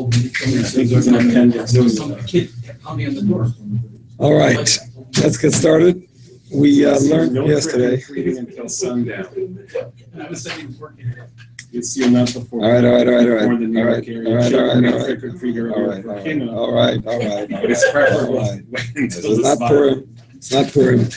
There was some kid pounding on the door. All right, let's get started. We learned yesterday. Until sundown. And I was saying he was working. You see enough before. All right. Before the New York area. Trick or treater All over for Kino. right. But it's preferable. All right. Wait It's until the not spot. Purim. It's not Purim.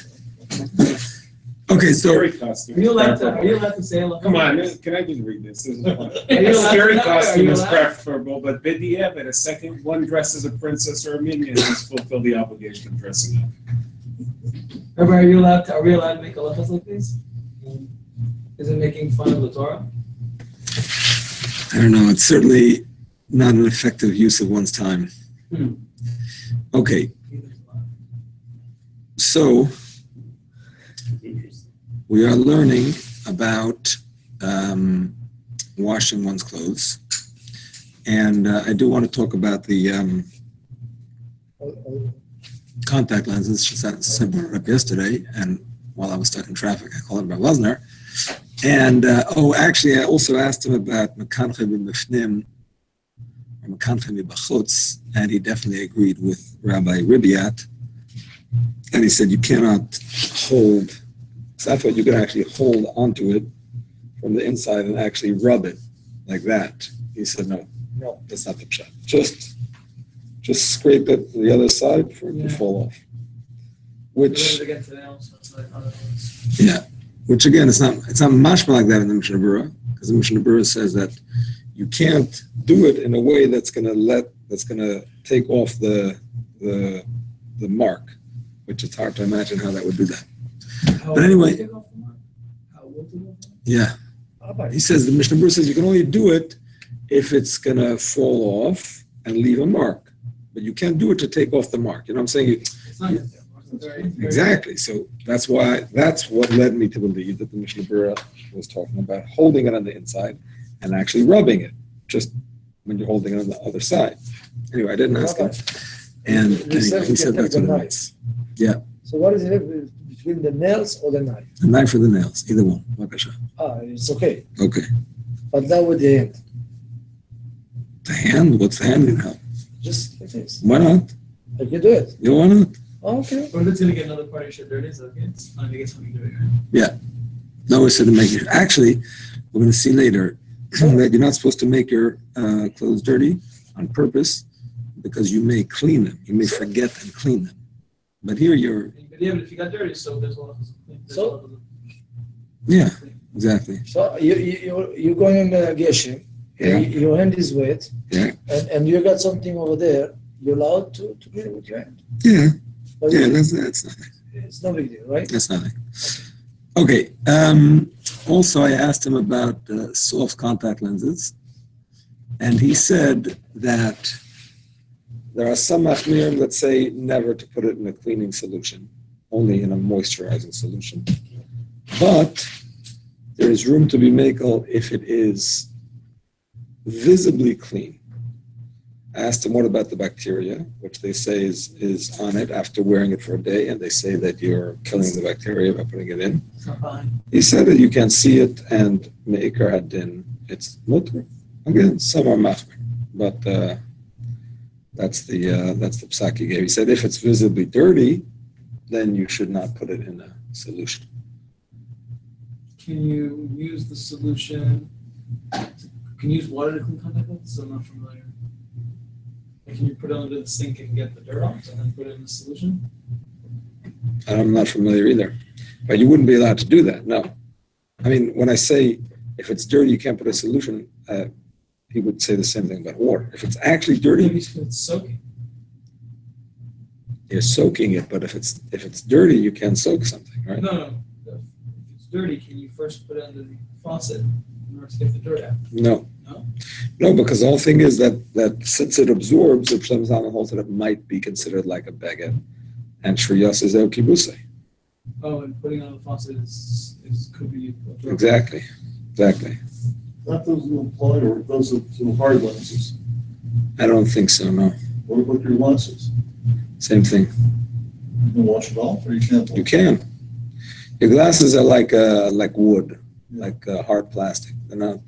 Okay, so Scary costume. Are you allowed to say hello? Come on, can I just read this? This is fun. Are you A allowed scary to- costume are you is allowed? preferable, but b'di'evet, but a second one dressed as a princess or a minion has fulfilled the obligation of dressing up. Rabbi, are we allowed to make halachas like these? Is it making fun of the Torah? I don't know. It's certainly not an effective use of one's time. Okay, so we are learning about washing one's clothes, and I do want to talk about the contact lenses. She said brought it up yesterday, and while I was stuck in traffic, I called Rabbi Wozner. And actually, I also asked him about mekanche b'mifnim or mekanche b'chutz, and he definitely agreed with Rabbi Ribiat. And he said you cannot hold. So I thought you could actually hold onto it from the inside and actually rub it like that. He said no, that's not the pshat. Just scrape it to the other side for it to fall off. Which Which again, it's not mashma like that in the Mishnah Berurah, because the Mishnah Berurah says that you can't do it in a way that's gonna take off the mark, which it's hard to imagine how that would do that. But anyway, yeah, he says the Mishnah Berurah says you can only do it if it's gonna fall off and leave a mark, but you can't do it to take off the mark. You know what I'm saying? It's not Exactly. So that's what led me to believe that the Mishnah Berurah was talking about holding it on the inside and actually rubbing it, just when you're holding it on the other side. Anyway, I didn't ask him. And he said that's what it means. Yeah. So what is it between the nails or the knife? The knife or the nails, either one. It's okay. Okay. But now with the hand. The hand? What's the hand gonna help? Just like this. Why not? I can do it. You want it? Okay. Or if it's going to get another part of your shirt dirty, it's okay. It's fine to get something dirty, right? Yeah. No, we said to make it. Actually, we're going to see later that you're not supposed to make your clothes dirty on purpose because you may clean them. You may forget and clean them. But here you're... Yeah, but if you got dirty, so there's one of them. Yeah, exactly. So you're going in the geshem. Yeah. Your hand is wet. Yeah. And you got something over there. You're allowed to clean it with your hand. Yeah. But Yeah, that's nothing. it's no big deal, right? That's nothing. Okay. Also, I asked him about soft contact lenses, and he said that there are some machmirim that say never to put it in a cleaning solution, only in a moisturizing solution. But there is room to be makel if it is visibly clean. I asked him what about the bacteria, which they say is on it after wearing it for a day, and they say that you're killing the bacteria by putting it in. It's not fine. He said that you can see it, and me'ikar hadin, it's mutter. Again, some are machmir, but that's the psak he gave. He said if it's visibly dirty, then you should not put it in a solution. Can you use the solution? Can you use water to clean contact lenses? I'm not familiar. Can you put it under the sink and get the dirt off and then put it in the solution? I'm not familiar either. But you wouldn't be allowed to do that, no. I mean, when I say if it's dirty, you can't put a solution, he would say the same thing about water. If it's actually dirty, Maybe it's soaking. you're soaking it, but if it's dirty, you can soak something, right? No. If it's dirty, can you first put it under the faucet in order to get the dirt out? No. No? No, because the whole thing is that since it absorbs, the Pshat Zalman holds that it might be considered like a baguette, and Shriyas is el kibusei. Oh, and putting on the faucet could be... Exactly. That doesn't apply, or does it to hard lenses? I don't think so, no. What about your lenses? Same thing. You can wash it off, or you can't? You can. Your glasses are like wood, like hard plastic. They're not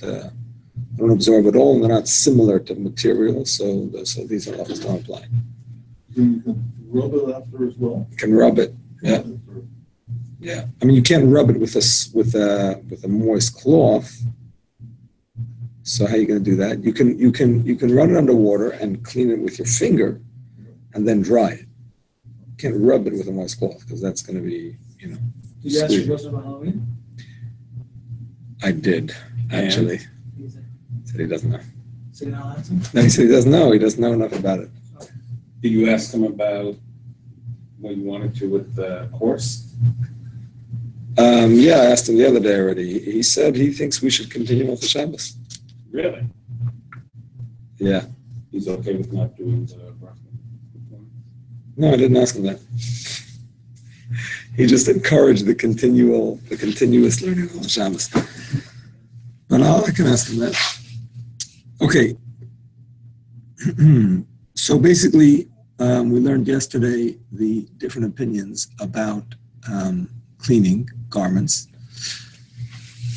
don't absorb at all, and they're not similar to material, so these halachas don't apply. You can rub it after as well. You can rub it. Yeah. Yeah, I mean you can't rub it with a moist cloth. So how are you going to do that? You can run it under water and clean it with your finger, and then dry it. You can't rub it with a moist cloth because that's going to be Did you ask your squeaky. question about Halloween? I did actually. He said, Said he doesn't know. so you're not allowed to? No, he said he doesn't know. He doesn't know enough about it. Did you ask him about what you wanted to with the course? Yeah, I asked him the other day already. He said he thinks we should continue Hilchos Shabbos. Really? Yeah. He's okay with not doing the bracha? No, I didn't ask him that. He just encouraged the continuous learning of Hilchos Shabbos. But I can ask him that. Okay. So basically, we learned yesterday the different opinions about cleaning garments.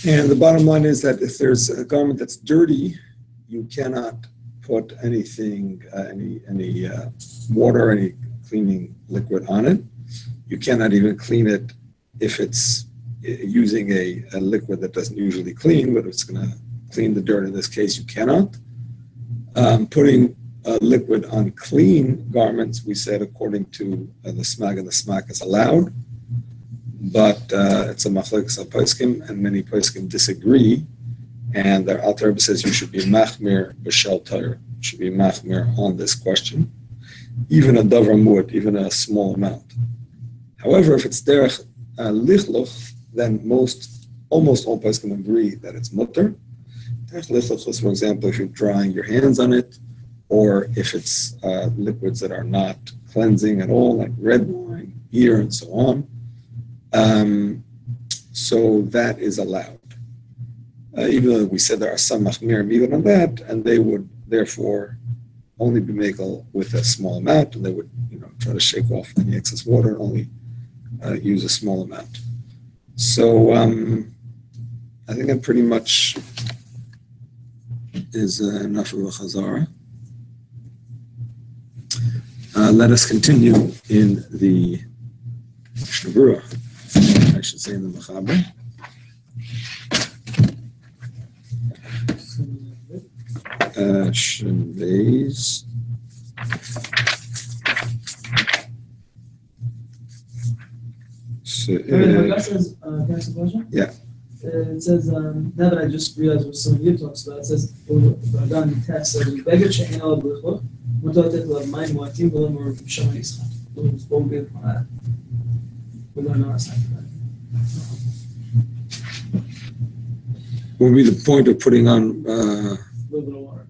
And the bottom line is that if there's a garment that's dirty, you cannot put anything, any water, any cleaning liquid on it. You cannot even clean it if it's using a liquid that doesn't usually clean, but it's going to clean the dirt. In this case, you cannot. Putting a liquid on clean garments, we said according to the smag and the smack is allowed, but it's a machlekes of poskim, and many poskim disagree. And their Alter Rebbe says you should be machmir b'shel Torah, should be machmir on this question, even a davar mu'at, even a small amount. However, if it's derech lichloch, then almost all poskim agree that it's mutter. Derech lichloch is, for example, if you're drying your hands on it, or if it's liquids that are not cleansing at all, like red wine, beer, and so on. So that is allowed. Even though we said there are some machmirim even on that, and they would therefore only be makel with a small amount, and they would try to shake off any excess water and only use a small amount. So I think that pretty much is enough of a chazara. Let us continue in the Shavura, I should say in the Mechaber. Shavez. So, Can I ask a question? Yeah. It says, now that I just realized what some of you talks about, it says, Radan the text says, "Beggar she'en al b'chol, mutar tet lav mayim mu'atim v'lo mor shama yischat." Won't be upon that. We don't know what's after that. What would be the point of putting on A little bit of water.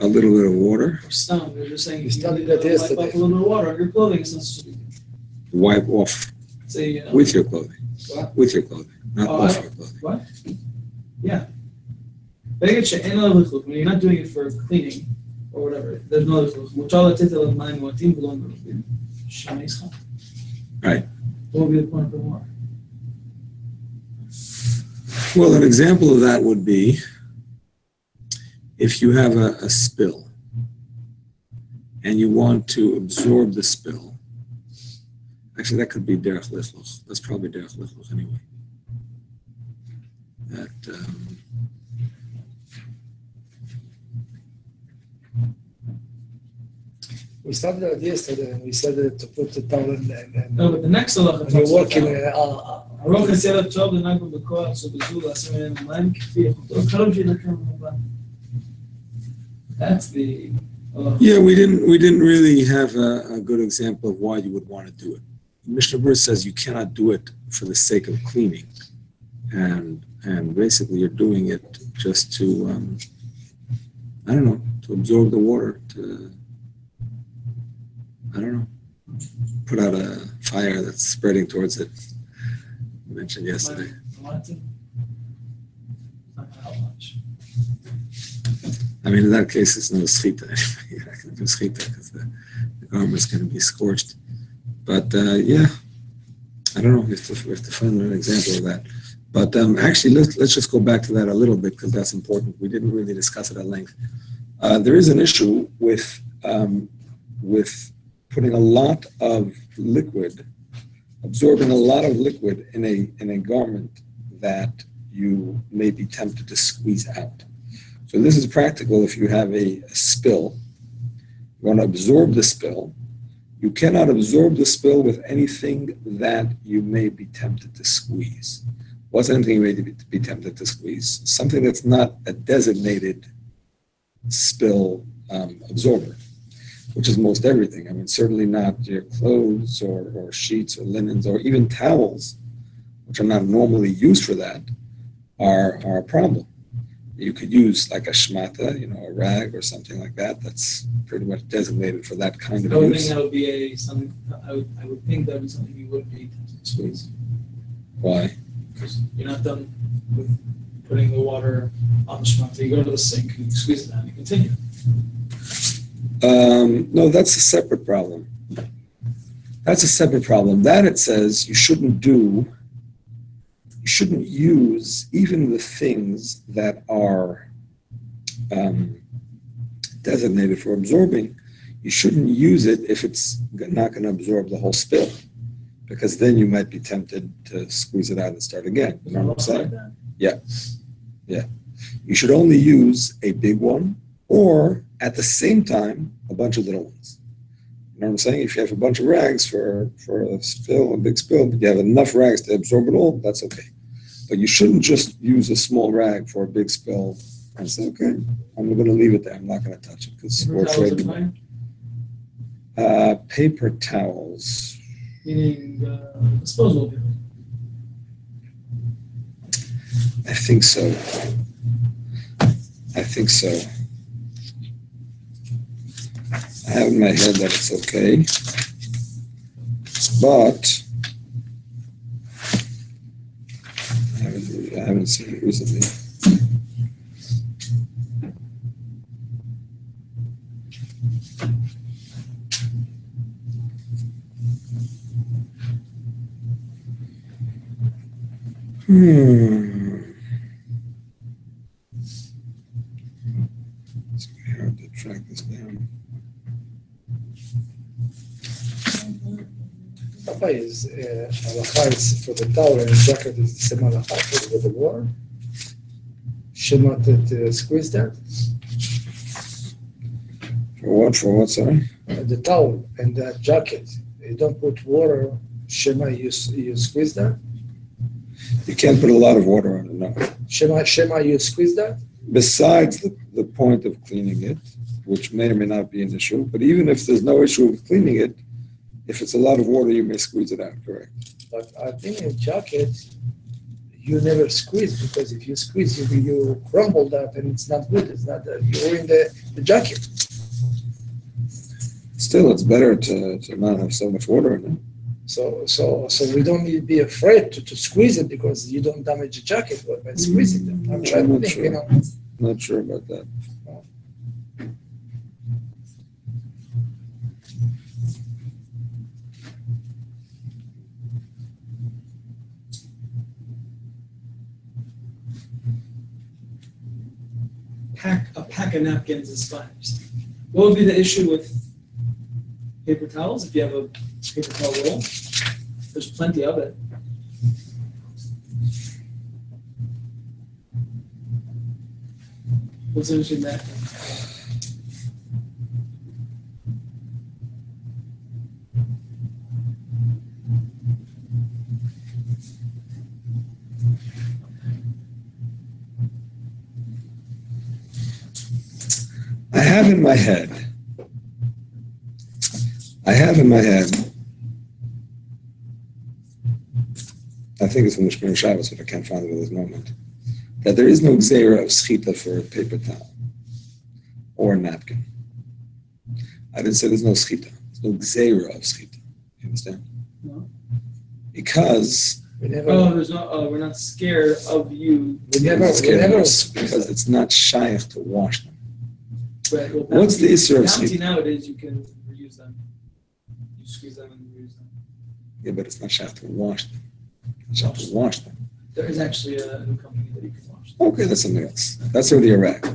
a little bit of water? Or stone, they're just saying, We if you studied wipe that yesterday. off a little bit of water on your clothing, it's not supposed to be. Wipe off Say, with your clothing. What? With your clothing, not Oh, off I- your clothing. What? Yeah. Beggar she'en al b'chol, when you're not doing it for cleaning or whatever, there's no lichluch. Mutar tet lav mayim mu'atim v'lo mor shama yischat. Right. What would be the point of the water? Well, an example of that would be if you have a spill and you want to absorb the spill. Actually, that could be derech lichloch. That's probably derech lichloch anyway. That We studied that yesterday, and we said to put the towel and No, but the next halacha when you're talks working. about הרוח הסיע לטוב לנגו בכוח, שבזו לעשים מהם מים כפי איכותו, קרוב שינקר במובן. That's the yeah, we didn't really have a good example of why you would want to do it. Mishnah Berurah says you cannot do it for the sake of cleaning, and basically you're doing it just to to absorb the water, to put out a fire that's spreading towards it. You mentioned yesterday. not gonna help much. I mean, in that case, it's no schita anyway. You're not going to do schita because the garment's going to be scorched. But yeah, I don't know. We have to find an example of that. But actually, let's just go back to that a little bit because that's important. We didn't really discuss it at length. There is an issue with putting a lot of liquid, absorbing a lot of liquid in a garment that you may be tempted to squeeze out. So this is practical if you have a spill. You want to absorb the spill. You cannot absorb the spill with anything that you may be tempted to squeeze. What's anything you may be tempted to squeeze? Something that's not a designated spill absorber, which is most everything. I mean, certainly not your clothes or sheets or linens or even towels, which are not normally used for that, are a problem. You could use like a shmata, a rag or something like that. That's pretty much designated for that kind of I would use. think that would be something. I would think that would be something you would be tempted to squeeze. Why? Because you're not done with putting the water on the shmata. You go to the sink, you squeeze it down, you continue. No, that's a separate problem. That's a separate problem. That it says you shouldn't use even the things that are designated for absorbing. You shouldn't use it if it's not going to absorb the whole spill, because then you might be tempted to squeeze it out and start again. You know what I'm saying? Yeah. You should only use a big one, or at the same time, a bunch of little ones. You know what I'm saying? If you have a bunch of rags for a spill, a big spill, but you have enough rags to absorb it all, that's okay. But you shouldn't just use a small rag for a big spill and say, okay, I'm going to leave it there. I'm not going to touch it because Paper towels are fine? Paper towels. Meaning disposable paper. I think so. I have in my head that it's okay, but I haven't seen it recently. It's very hard to track this down. Papa is halacha is for the towel and jacket is the same halacha for the water. Should not squeeze that. For what, sorry? The towel and the jacket. You don't put water. Shema, you squeeze that. You can't put a lot of water on it, no. Shema, you squeeze that. Besides the point of cleaning it, which may or may not be an issue, but even if there's no issue with cleaning it, if it's a lot of water, you may squeeze it out, correct? But I think in jacket, you never squeeze, because if you squeeze, you crumble that and it's not good. It's not you're in the jacket. Still, it's better to not have so much water in it. So we don't need to be afraid to squeeze it because you don't damage the jacket by squeezing them. I'm trying to think, sure. Not sure about that. A pack of napkins is fine. What would be the issue with paper towels if you have a paper towel roll? There's plenty of it. What's the issue with that? I have in my head, I think it's from the Hilchos Shabbos, but I can't find it at this moment, that there is no gzeira of schita for a paper towel or a napkin. I didn't say there's no schita. There's no gzeira of schita. You understand? No. Because we're not scared of you. because it's not shaykh to wash them. Right. Well, What's the issue of bounty schita? nowadays? You can reuse them. You squeeze them and reuse them. Yeah, but it's not shaykh to wash them. It's shaykh to wash them. There is actually a new company that you can watch. Okay, that's something else. That's already a rag.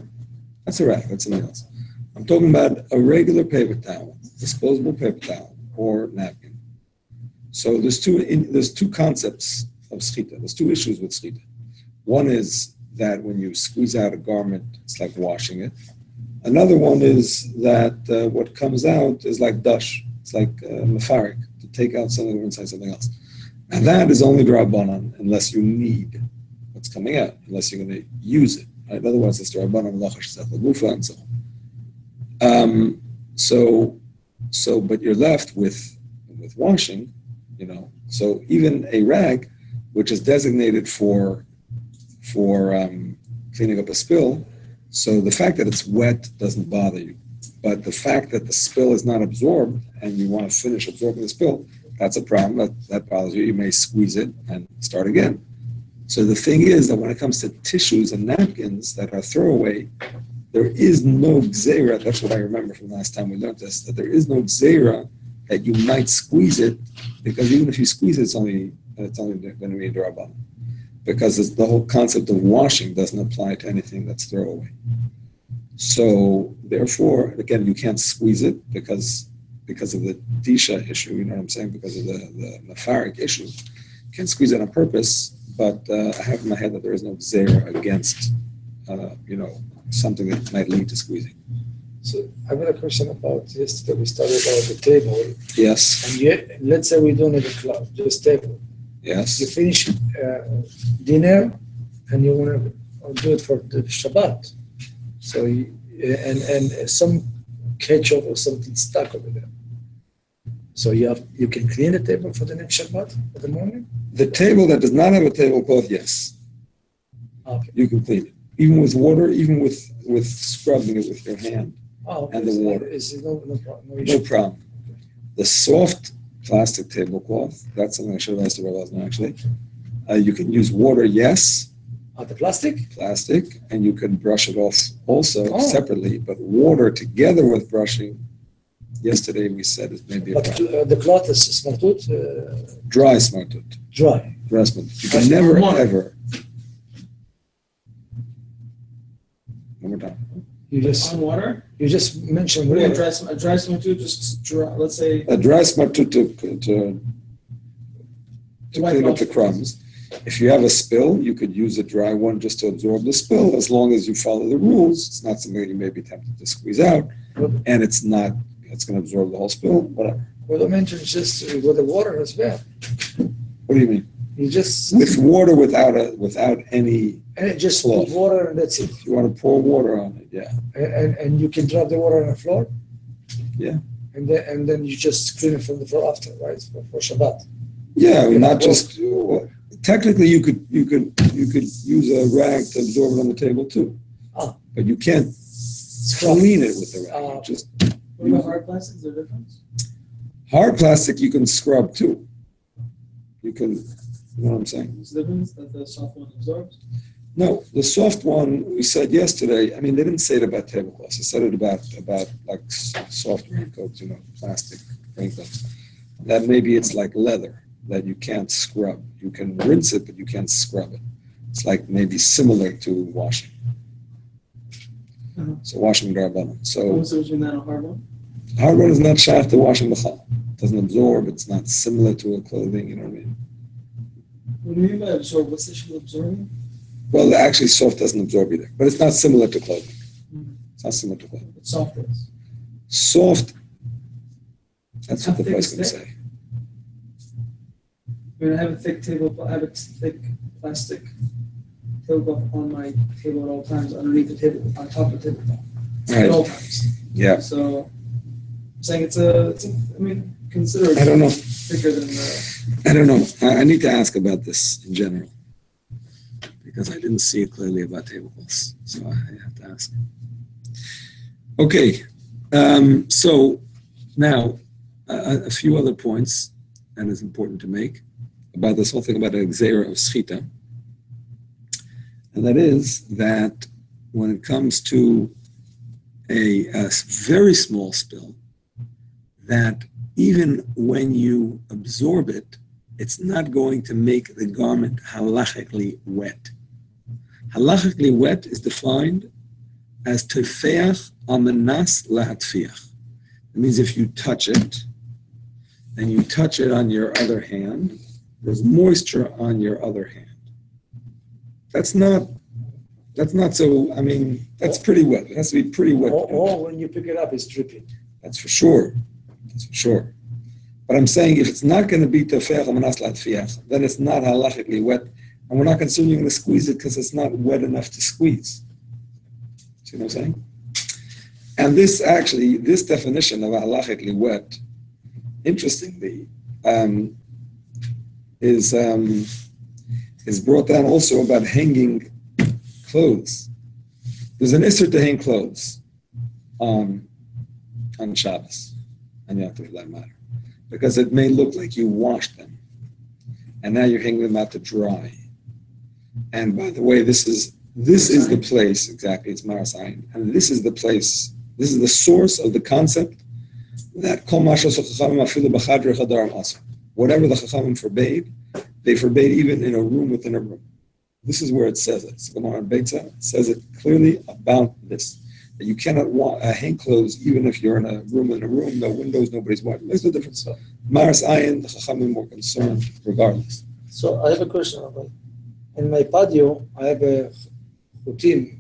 That's a rag. That's something else. I'm talking about a regular paper towel, disposable paper towel, or napkin. So there's two concepts of schita. There's two issues with schita. One is that when you squeeze out a garment, it's like washing it. Another one is that what comes out is like dash. It's like mefarik, to take out something inside something else. And that is only drabanan unless you need what's coming out, unless you're going to use it. Right? Otherwise, it's drabanan lachash lagufa and so on. But you're left with washing, So even a rag, which is designated for cleaning up a spill, so the fact that it's wet doesn't bother you. But the fact that the spill is not absorbed and you want to finish absorbing the spill, that's a problem. That bothers you. You may squeeze it and start again. So the thing is that when it comes to tissues and napkins that are throwaway, there is no gzeira. That's what I remember from last time we learned this, that there is no gzeira that you might squeeze it, because even if you squeeze it, it's only going to be a darabanan. Because the whole concept of washing doesn't apply to anything that's throwaway. So therefore, again, you can't squeeze it because of the disha issue, you know what I'm saying? Because of the mefarik issue. You can't squeeze it on purpose, but I have in my head that there is no gzeira against, something that might lead to squeezing. So I've got a question about yesterday. We started about the table. Yes. And yet, let's say we don't need a cloth, just table. Yes. You finish dinner and you want to do it for the Shabbat. So, and some ketchup or something stuck over there. So you can clean the table for the next Shabbat in the morning? The table that does not have a tablecloth, yes. Okay. You can clean it. Even with water, even with scrubbing it with your hand. Oh, okay. And the water. No problem. No No issue. problem. The soft plastic tablecloth, that's something I should have asked the Rabbi actually. You can use water, yes, The plastic? plastic, and you can brush it off also Oh. separately, but water together with brushing, yesterday we said is maybe a But problem. the cloth is smartut, Dry smartut. dry. Dry smartut. You can That's never, water. ever. One more time. You just On water? mentioned What do you water. a dry swim too? Just dry, let's say. A dry smartut to wipe clean up off. the crumbs. If you have a spill, you could use a dry one just to absorb the spill, as long as you follow the rules. It's not something that you may be tempted to squeeze out, and it's going to absorb the whole spill, whatever. Well, I mentioned just with the water as well. What do you mean? You just With water, without any, just cloth. put water and that's it. if you want to pour water on it, yeah. And you can drop the water on the floor. Yeah. And then you just clean it from the floor after, right? For Shabbat. Yeah, Yeah, not well- just, technically you could use a rag to absorb it on the table too. Ah. But you can't clean it with the rag. Ah. You just What about hard plastics? Is there a difference? hard plastic you can scrub too. You know what I'm saying? Is the difference that the soft one absorbs? No, the soft one we said yesterday. I mean, they didn't say it about tablecloths. They said it about like soft raincoats, plastic raincoats. That maybe it's like leather that you can't scrub. You can rinse it, but you can't scrub it. It's like maybe similar to washing. Uh-huh. So washing darabanan. So What's the difference between that and a hard one? hard one is not shaft to washing b'chal. It doesn't absorb. It's not similar to a clothing. You know what I mean? What do you mean by absorb? What's the issue with absorbing? Well, actually, soft doesn't absorb either, but it's not similar to clothing. Mhm. It's not similar to clothing. What soft is? Soft. That's How what the thick price is going to thick? say. I mean, I have a thick plastic tablecloth on my table at all times, underneath the table, on top of the tabletop, at all Right. times. Yeah. So, I'm saying it's a consider it I don't know. thicker than the. I don't know. I need to ask about this in general because I didn't see it clearly about tablecloths, so I have to ask. Okay. So now a few other points, and it's important to make about this whole thing about the gzeira of schita, and that is that when it comes to a very small spill, that even when you absorb it it's not going to make the garment halachically wet. Halachically wet is defined as tefeach amenas lahatfiach. It means if you touch it, and you touch it on your other hand, there's moisture on your other hand. That's not so, I mean, that's pretty wet. It has to be pretty wet. Or when you pick it up, it's dripping. That's for sure. That's for sure. But I'm saying if it's not going to be tefeach amenas lahatfiach, then it's not halachically wet, and we're not concerned you're going to squeeze it because it's not wet enough to squeeze. See what I'm saying? And this definition of halachically wet, interestingly, is brought down also about hanging clothes. There's an issur to hang clothes on Shabbos, and Yom Tov for that matter, because it may look like you washed them, and now you're hanging them out to dry. And by the way, this is the place, exactly, it's Maras Ayin, and this is the place, this is the source of the concept that whatever the Chachamim forbade, they forbade even in a room within a room. This is where it says it. It's Gemara in Beitza. It says it clearly about this, that you cannot hang clothes even if you're in a room, no windows, nobody's watching. There's no difference. Maras Ayin, the Chachamim were concerned regardless. So I have a question about, in my patio, I have a chutim.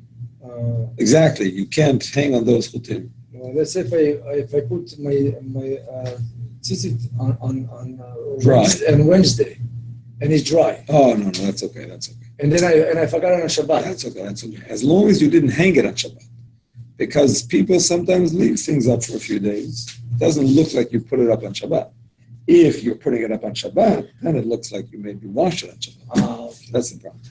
Exactly, you can't hang on those chutim. Let's say if I put my tzitzit on Dry. on Wednesday, and it's dry. Oh no, that's okay. That's okay. And then I forgot it on Shabbat. That's okay. That's okay. As long as you didn't hang it on Shabbat, because people sometimes leave things up for a few days. It doesn't look like you put it up on Shabbat. If you're putting it up on Shabbat, then it looks like you maybe washed it on Shabbat. Okay. That's the problem.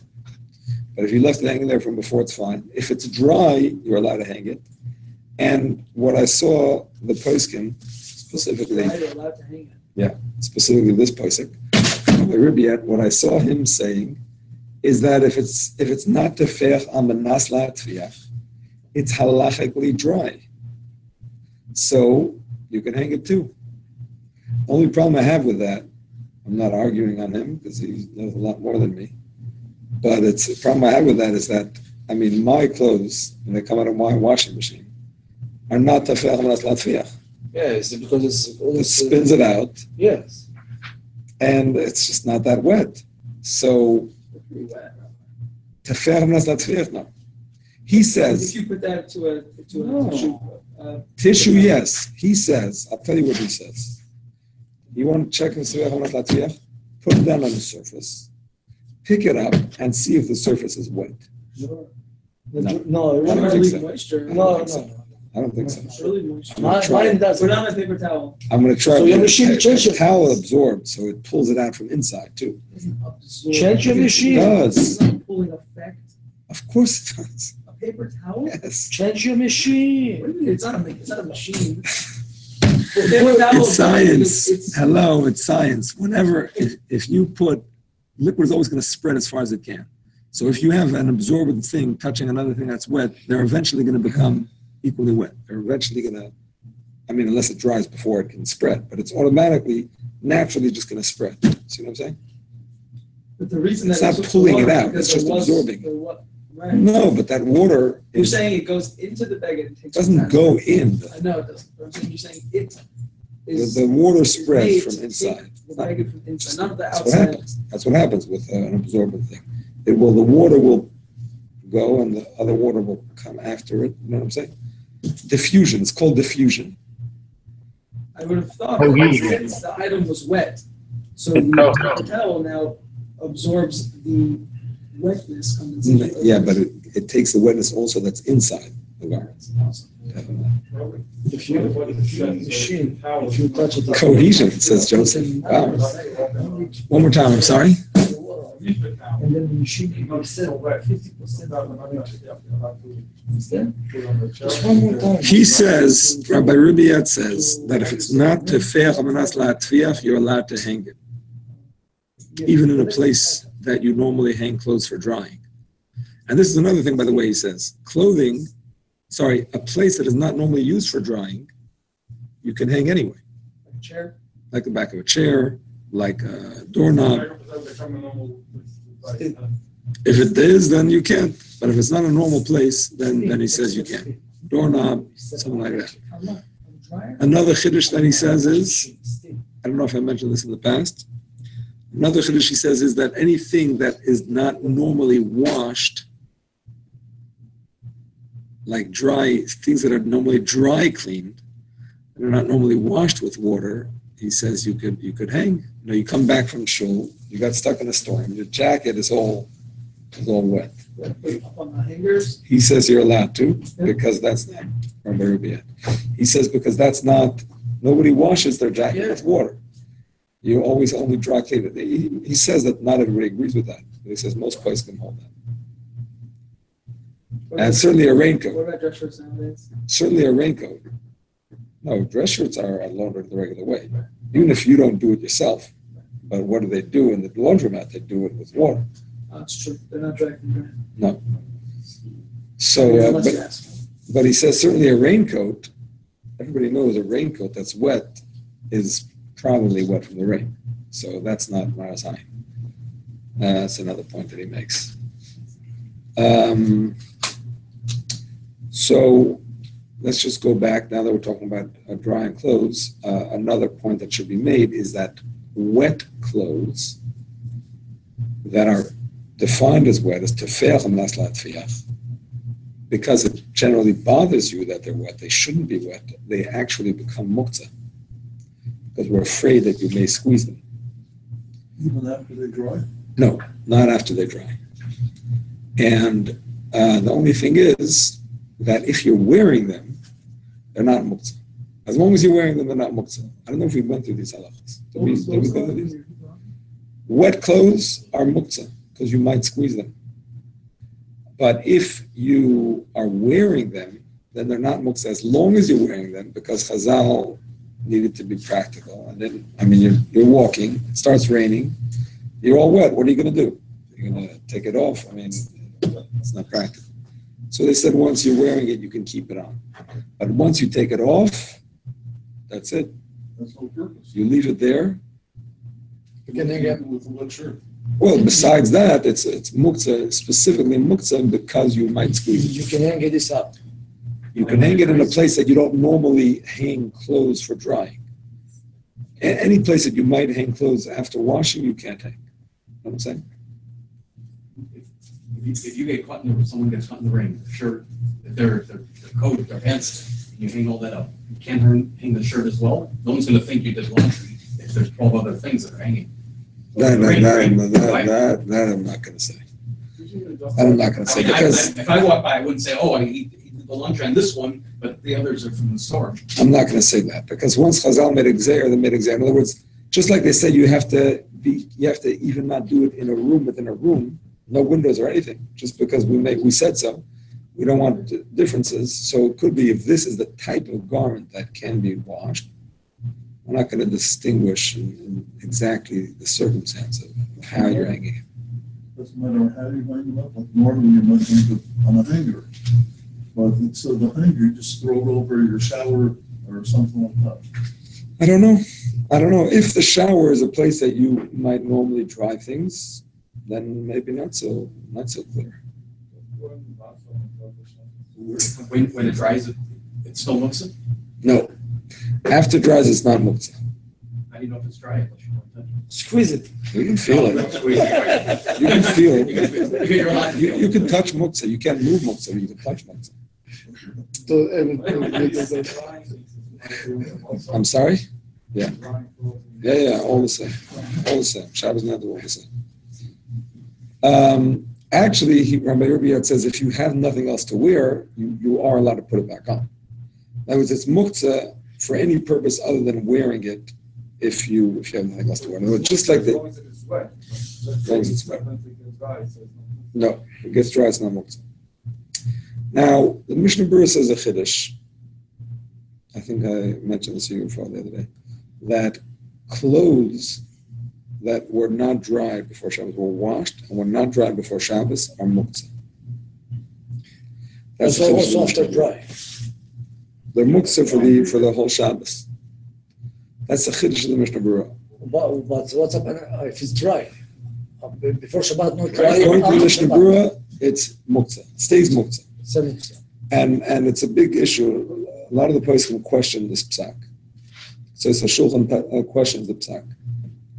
But if you left it hanging there from before, it's fine. If it's dry, you're allowed to hang it. And what I saw the poskim specifically, You're allowed to hang it. specifically this posik, what I saw him saying is that if it's not tefeach amenas lahatfiach, it's halachically dry. So you can hang it too. Only problem I have with that, I'm not arguing on him because he knows a lot more than me. But the problem I have with that is that, I mean, my clothes, when they come out of my washing machine, are not tefeach amenas lahatfiach. Yes, because It spins it out, yes. and it's just not that wet. So Pretty wet. tefeach amenas lahatfiach, no. He If says, you put that to a No. tissue, tissue, yes. He says, I'll tell you what he says. You want to check in tefeach amenas lahatfiach? Put it down on the surface, pick it up, and see if the surface is wet. no, No, I don't early think so. moisture. no. I don't think so. Early moisture. Mine doesn't. Put on a paper towel. I'm going to try. So your machine changes The it. towel absorbs, so it pulls it out from inside too. Change your It machine. does. It's not a pulling effect. Of course it does. A paper towel? Yes. Change your machine. What do you mean? It's not a machine. Paper towel It's is science. it's- Hello, it's science. Whenever, if you put, liquid is always going to spread as far as it can. So if you have an absorbent thing touching another thing that's wet, they're eventually going to become equally wet. They're eventually going to, I mean, unless it dries before it can spread, but it's automatically, naturally just going to spread. See what I'm saying? But the reason It's that not it's pulling it water out, because it's just there was- absorbing. there wa- Right. No, but that water You're saying it goes into the bag and it takes. doesn't time. go in. I know it doesn't. But I'm saying you're saying it The, is. the water made spreads to from take inside. The bag from inside, not the That's what outside. happens. That's what happens with an absorbent thing. The water will go and the other water will come after it. You know what I'm saying? Diffusion. It's called diffusion. I would have thought Oh, that yeah. since the item was wet, so the paper towel now absorbs the wetness condensation. Yeah, but it takes the wetness also that's inside the garments. Definitely. If you machine, if you touch it, Cohesion, says Joseph. Wow. One more time, I'm sorry. and then the machine makes it 50% of the money. Just one more time. He says, Rabbi Rubiat says, that if it's not tefeach amenas lahatfiach, you're allowed to hang it, even in a place that you normally hang clothes for drying. And this is another thing, by the way, he says. A place that is not normally used for drying, you can hang anyway. Chair. Like the back of a chair, like a doorknob. If it is, then you can't. But if it's not a normal place, then he says you can. Doorknob, something like that. Another chiddush that he says is, I don't know if I mentioned this in the past. Another chiddush he says is that anything that is not normally washed, like dry, things that are normally dry cleaned, and are not normally washed with water, he says you could hang. You come back from shul, you got stuck in a storm, your jacket is all wet. Up on the hangers. He says you're allowed to, because that's not Rabbi. He says because that's not, nobody washes their jacket with water. You always only dry clean it. He says that not everybody agrees with that. But he says most places can hold that. And certainly a raincoat. What about dress shirts nowadays? Certainly a raincoat. No, dress shirts are laundered the regular way. Even if you don't do it yourself. But what do they do in the laundromat? They do it with water. That's true. They're not dry clean. No. So, but he says certainly a raincoat, everybody knows a raincoat that's wet is probably wet from the rain. So that's not Maras Haim. That's another point that he makes. So let's just go back, now that we're talking about drying clothes, another point that should be made is that wet clothes that are defined as wet is tefeach and naslat fiach. Because it generally bothers you that they're wet, they shouldn't be wet, they actually become muktzah. Because we're afraid that you may squeeze them. Even after they dry? No, not after they dry. And the only thing is that if you're wearing them, they're not muktzah. As long as you're wearing them, they're not muktzah. I don't know if we went through these halachas. Did we go through these? Wet clothes are muktzah, because you might squeeze them. But if you are wearing them, then they're not muktzah as long as you're wearing them, because Chazal needed to be practical. And then, you're walking, it starts raining, you're all wet. What are you going to do? You're going to take it off? It's not practical. So they said once you're wearing it, you can keep it on. But once you take it off, that's it. That's no purpose. You leave it there. You can hang it with a wet shirt. Well, besides that, it's muktzah, specifically muktzah, because you might squeeze it. You can hang this up. You can hang it in a place that you don't normally hang clothes for drying. Any place that you might hang clothes after washing, you can't hang. You know what I'm saying? If you get caught in someone gets caught in the rain, the shirt, their coat, their pants, you hang all that up. You can't hang the shirt as well. No one's going to think you did laundry if there's 12 other things that are hanging. That I'm not going to say. I'm not going to say because if I walk by, I wouldn't say, "Oh, he did the laundry on this one," but the others are from the store. I'm not going to say that because once Chazal made exer, they made exer. In other words, just like they said, you have to even not do it in a room within a room, no windows or anything. Just because we said so, we don't want differences. So it could be if this is the type of garment that can be washed. I'm not going to distinguish in exactly the circumstance of how you're hanging it. Doesn't matter how you hang it up. Like normally you might hang it on a hanger. But instead of the hanger, you just throw it over your shower or something like that. I don't know. If the shower is a place that you might normally dry things, then maybe not so clear. When it dries, it's still muktzah? No. After it dries, it's not muktzah. How do you know if it's dry? Unless you don't touch it? Squeeze it. You can feel it. You can feel it. You can touch muktzah. You can't move muktzah, but you can touch muktzah. I'm sorry? Yeah. Yeah, all the same. Shabbos and all the same. Actually, Rabbi Yirmiyah says if you have nothing else to wear, you are allowed to put it back on. In other words, it's muktzah for any purpose other than wearing it if you have nothing else to wear. In other words, just like the... As long as it's wet. No, if it gets dry, it's not muktzah. Now, the Mishnah Berurah says a chiddush. I think I mentioned this to you before the other day, that clothes that were not dried before Shabbos were washed and were not dried before Shabbos are muktzah. That's also after dry. They're muktzah for the whole Shabbos. That's the chiddush of the Mishnah Berurah. But what's up if it's dry? Before Shabbat, not dry. According to the after Mishnah Shabbat. Berurah, it's muktzah. It stays muktzah. So it's- And it's a big issue. A lot of the poskim question this psak. So it's a shulchan questions the psak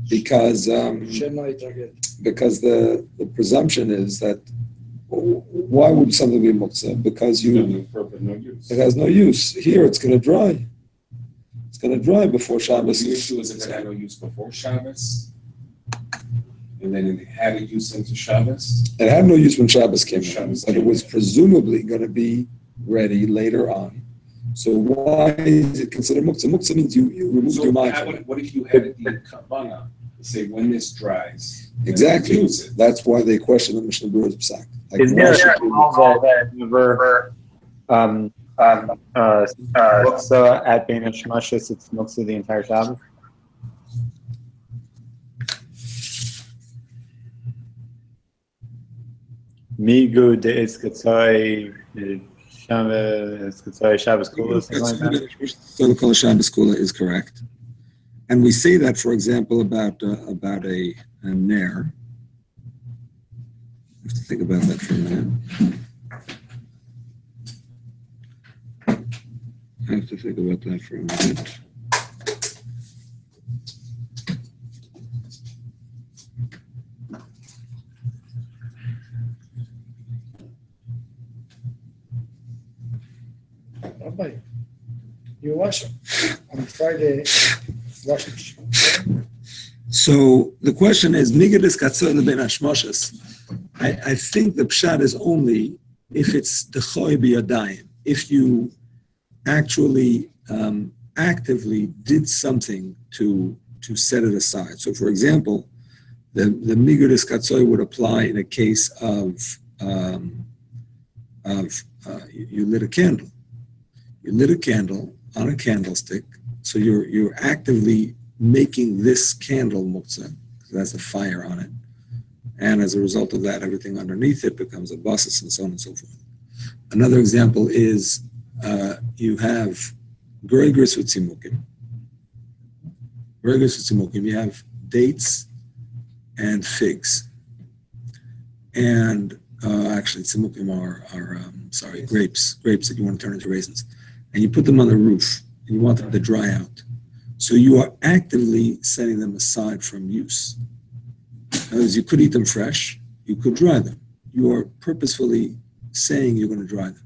because Shema Yitragel. because the presumption is that why would something be muktzah? Because No you purpose, no use. it has no use. Here it's going to dry. It's going to dry before The Shabbos. issue is if it had no use before Shabbos, and then it had a use into Shabbos. It had no use when Shabbos came in, Shabbos but it came was in. presumably going to be ready later on. So why is it considered muktzah? Muktzah means you removed So your mind from it. what if you had the kavanah to say when this dries? then Exactly. use it? That's why they question the Mishnah Berurah's psak. Like, Is why there should a we- law that never muktzah at Bein Hashmashis, it's muktzah the entire Shabbos? Migu de Iskatzai Shabbos Kula, something like that? So the Shabbos Kula is correct. And we say that, for example, about a nair. I have to think about that for a minute. I have to think about that for a minute. Rabbi, you wash them on Friday. Wash it. So the question is, Migdis Katzor Leben Hashmoshes. I think the pshat is only if it's the choy biyadayim. If you actually actively did something to set it aside. So, for example, the Migdis Katzor would apply in a case of you lit a candle. You lit a candle on a candlestick, so you're actively making this candle muktzah, because that's the fire on it. And as a result of that, everything underneath it becomes a basis and so on and so forth. Another example is you have Gregris with Tzimukim. Gregris with Tzimukim, you have dates and figs. And actually, Tzimukim are grapes that you want to turn into raisins. And you put them on the roof, and you want them to dry out. So you are actively setting them aside from use. In other words, you could eat them fresh, you could dry them. You are purposefully saying you're going to dry them.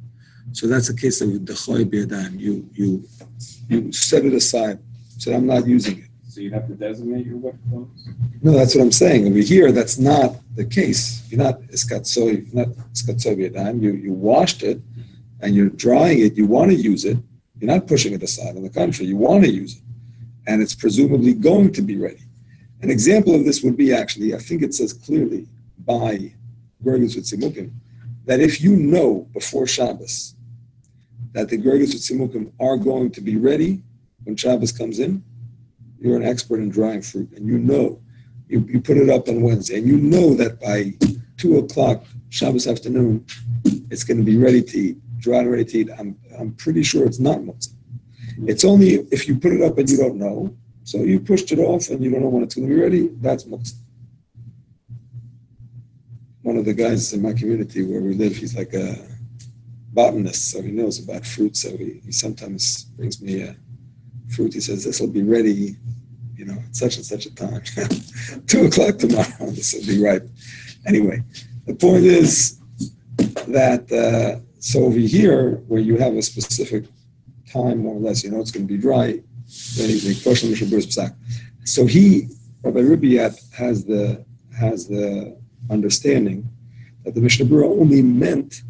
So that's a case of dechoy biyadayim. You set it aside. Said, I'm not using it. So you have to designate your wet clothes? No, that's what I'm saying. Over here, that's not the case. You're not iskatzoy biyadayim. You washed it, and you're drying it. You want to use it. You're not pushing it aside. On the contrary, you want to use it. And it's presumably going to be ready. An example of this would be actually, I think it says clearly by Gerges with Tzimukim, that if you know before Shabbos that the Gerges with Tzimukim are going to be ready when Shabbos comes in, you're an expert in drying fruit, and you know, you put it up on Wednesday, and you know that by 2 o'clock Shabbos afternoon, it's going to be ready to eat, dry and ready to eat. I'm pretty sure it's not muktzah. It's only if you put it up and you don't know, so you pushed it off and you don't know when it's going to be ready, that's muktzah. One of the guys in my community where we live, he's like a botanist, so he knows about fruit, so he sometimes brings me a fruit. He says, this will be ready, at such and such a time. 2 o'clock tomorrow, this will be ripe. Anyway, the point is that, so over here, where you have a specific time, more or less, it's going to be dry, then the question of Mishnah Berurah's psak. So Rabbi Ribiat has the understanding that the Mishnah Berurah only meant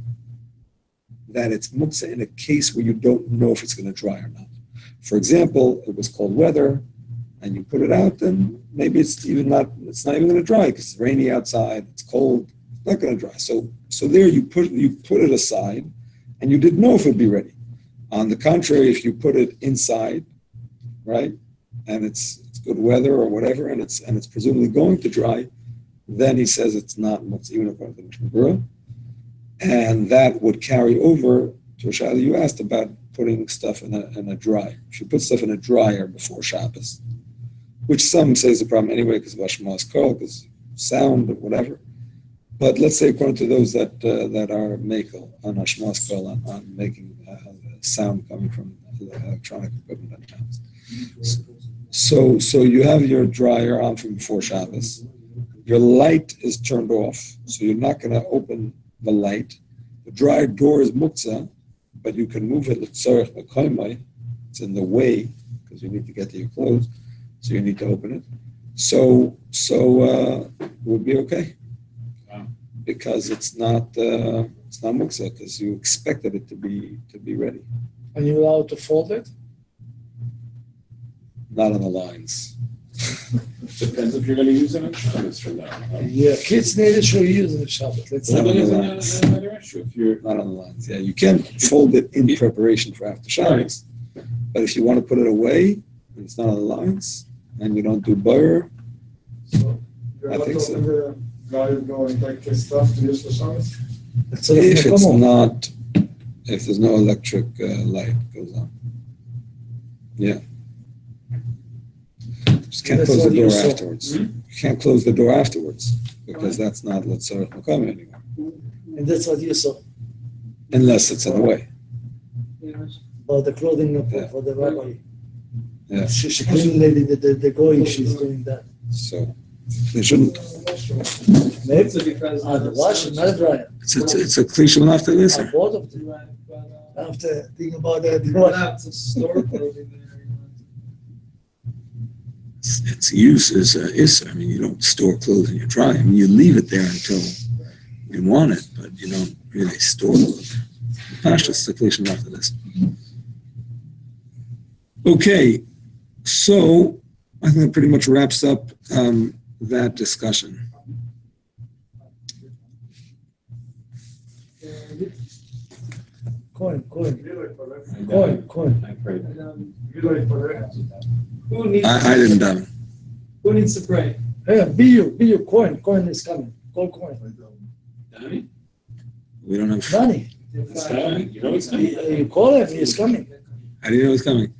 that it's muktzah in a case where you don't know if it's going to dry or not. For example, it was cold weather, and you put it out, then maybe it's not even going to dry because it's rainy outside, it's cold, it's not going to dry. So there you put it aside, and you didn't know if it'd be ready. On the contrary, if you put it inside, right, and it's good weather or whatever, and it's presumably going to dry, then he says it's not muktzah, even according to the Mishnah Berurah, and that would carry over to a shayla you asked about putting stuff in a dryer. If you put stuff in a dryer before Shabbos, which some say is a problem anyway because of Hashmas Kol, because sound or whatever. But let's say according to those that are makel on Hashmas Kol, on making sound coming from electronic equipment in the house. So you have your dryer on from before Shabbos. Your light is turned off, so you're not going to open the light. The dryer door is muktzah, but you can move it. It's in the way because you need to get to your clothes, so you need to open it. So we'll be okay. Wow. Because it's not muktzah because you expected it to be ready. Are you allowed to fold it? Not on the lines. Depends if you're gonna use it on Shabbos from now. Yeah, kids need it, sure use it in Shabbat. Let's Not on say. the lines. Another issue, if you're, Not on the lines. Yeah, you can fold it in preparation for after Shabbos, but if you want to put it away and it's not on the lines and you don't do butter, So you're I not think so. opening the dryer door and take his stuff to use for Shabbos? Let's say if it's come on. not, if there's no electric light goes on. Yeah. Just can't That's close the what you door saw. afterwards. You can't close the door afterwards because that's not Letzarech Makam anymore, And that's what you saw. unless it's in the way. Or the clothing Yeah. for the rabbi. Yeah. She clean lady, the goy, she's doing that. So they shouldn't. Maybe. So because The wash, not a dryer. It's a cliche after this. Both of them. Right, but, I have to think about that. you don't have to store clothing there. Its use is I mean, you don't store clothes in your dryer. I mean, you leave it there until you want it, but you don't really store it. Pashtus the cliche after this. Okay, so I think that pretty much wraps up that discussion. Coin. I pray. Who needs? I didn't done. Who needs to pray? Yeah, be you, coin is coming. Call coin. Danny? We don't have. Danny, It's coming. You know it's coming. you call him, he's coming. How do you know it's coming?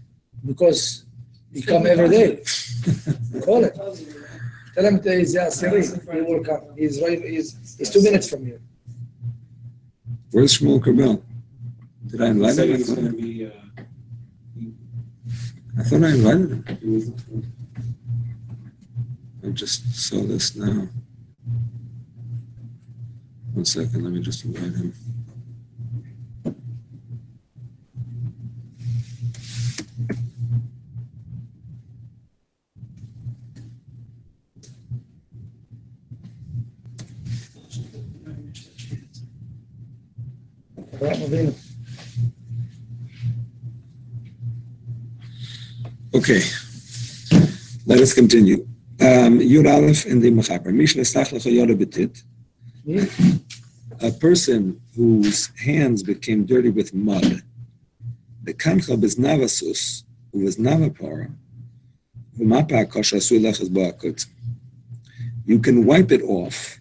Because he come every day. Call him. Tell him that he's Asiri. He will come. He's right. He's 2 minutes from here. Where's Shmuel Kerbel? Did I invite Said him? it's gonna be, I thought I invited him. I just saw this now. 1 second, let me just invite him. Okay, let us continue. Yud Aleph in the Mechaber. Mishnah Stach Lecha Betit. A person whose hands became dirty with mud. The kancha bez navasus, who was navapara, v'mapa kosher asui lechas ba'akut. You can wipe it off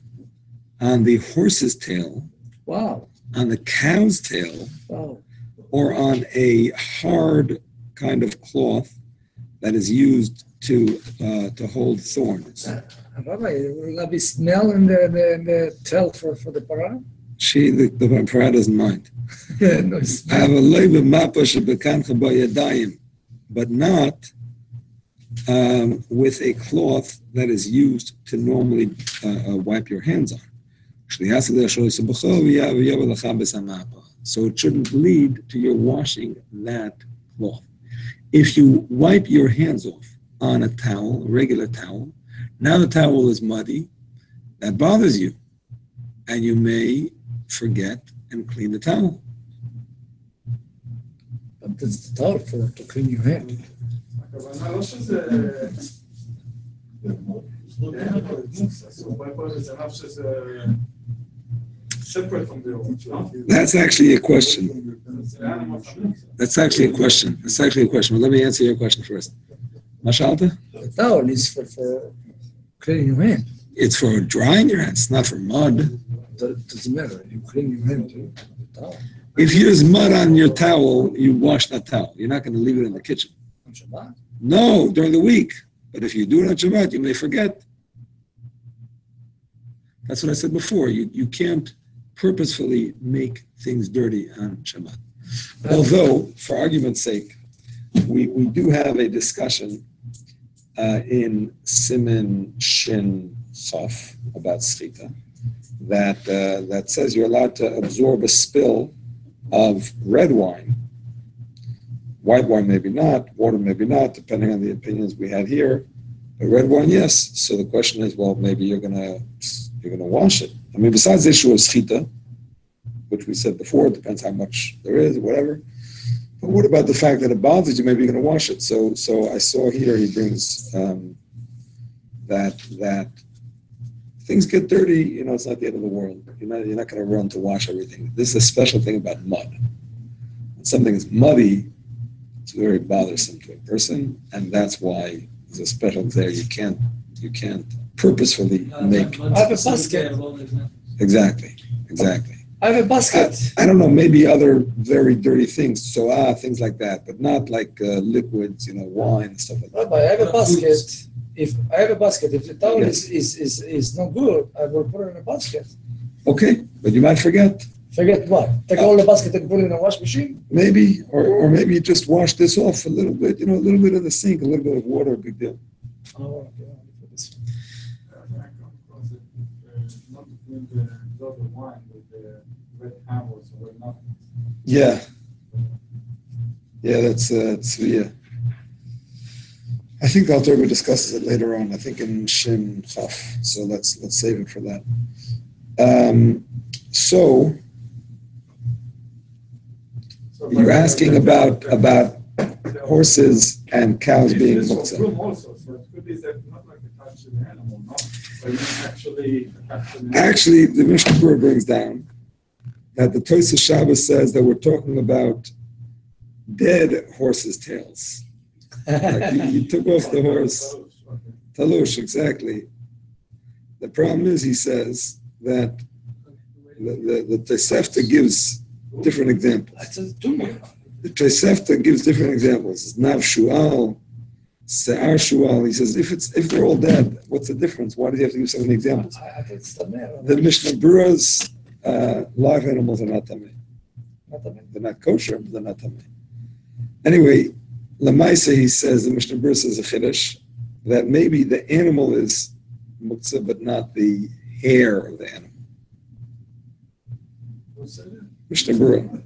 on the horse's tail, Wow. on the cow's tail, Wow. or on a hard kind of cloth that is used to hold thorns. Rabbi, will that be smell in the tail for the para? The parah doesn't mind. No I smell. have a leiba mapa shebekancha ba'yadayim, but not with a cloth that is used to normally wipe your hands on. So it shouldn't lead to your washing that cloth. If you wipe your hands off on a towel, a regular towel, now the towel is muddy, that bothers you, and you may forget and clean the towel. But that's the towel to clean your hand. הכוונה לא שזה... זה אף שזה... separate from the old, no? That's actually a question. That's actually a question. But let me answer your question first. Mashalta? The towel is for cleaning your hand. It's for drying your hands, not for mud. It doesn't matter. You clean your hand too. The towel. If there's mud on your towel, you wash that towel. You're not going to leave it in the kitchen. On Shabbat. No, during the week. But if you do it on Shabbat, you may forget. That's what I said before. You can't purposefully make things dirty on Shabbat. Although, for argument's sake, we do have a discussion in Siman Shin Sof about Schita that says you're allowed to absorb a spill of red wine. White wine maybe not, water maybe not, depending on the opinions we had here. But red wine, yes. So the question is, well, maybe you're gonna wash it. I mean, besides the issue of Schita, which we said before, it depends how much there is, whatever. But what about the fact that it bothers you? Maybe you're going to wash it. So I saw here he brings that things get dirty. It's not the end of the world. You're not going to run to wash everything. This is a special thing about mud. When something is muddy, it's very bothersome to a person, and that's why there's a special there. You can't purposefully make. I have a basket. Exactly. I have a basket. I don't know, maybe other very dirty things, things like that, but not like liquids, wine and stuff like that. Rabbi, I have a basket. If the towel is no good, I will put it in a basket. Okay, but you might forget. Forget what? Take all the basket and put it in a wash machine? Maybe, or maybe you just wash this off a little bit, a little bit of the sink, a little bit of water, big deal. Oh, okay. Not to drink the glass of wine with the red handles or nothing. Yeah, that's yeah. I think the Alter Rebbe discusses it later on. I think in Shin Chaf. So let's save it for that. So you're asking about horses and cows being muktzah. Also, so it could be that not like attached to the animal, no? But actually attached to the Actually, the Mishnah Berurah brings down that the Hilchos Shabbos says that we're talking about dead horses' tails. Like you took off the horse. Talush, exactly. The problem is, he says, that the Tosefta gives different examples. The Tosefta gives different examples. Nav Shual, Se'ar Shual. He says, if they're all dead, what's the difference? Why does he have to give so many examples? The Mishnah Berurah's live animals are not tamei. They're not kosher, but they're not tamei. Anyway, Lamaisa, he says, the Mishnah Berurah says a chiddush that maybe the animal is muktzah, but not the hair of the animal. Mishnah Berurah.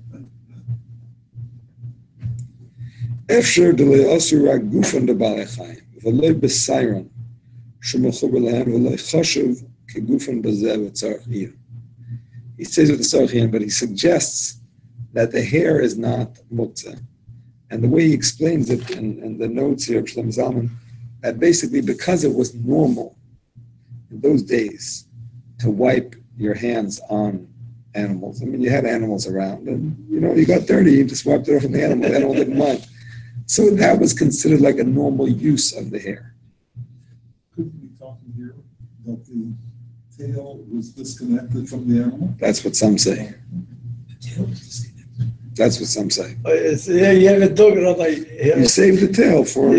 Efshar delay asura gufan de balechayim v'loy b'sayron shemechuber lehan v'loy chashuv kegufan b'zev tzarchiyim. He says with the tzarchiyim, but he suggests that the hair is not muktzah. And the way he explains it in the notes here of Shlomo Zalman, that basically because it was normal in those days to wipe your hands on animals. I mean, you had animals around and, you got dirty, you just wiped it off on the animal didn't mind. So that was considered like a normal use of the hair. Could we be talking here that the tail was disconnected from the animal? That's what some say. That's what some say. Yeah, you have a dog, Rabbi. You save the tail for,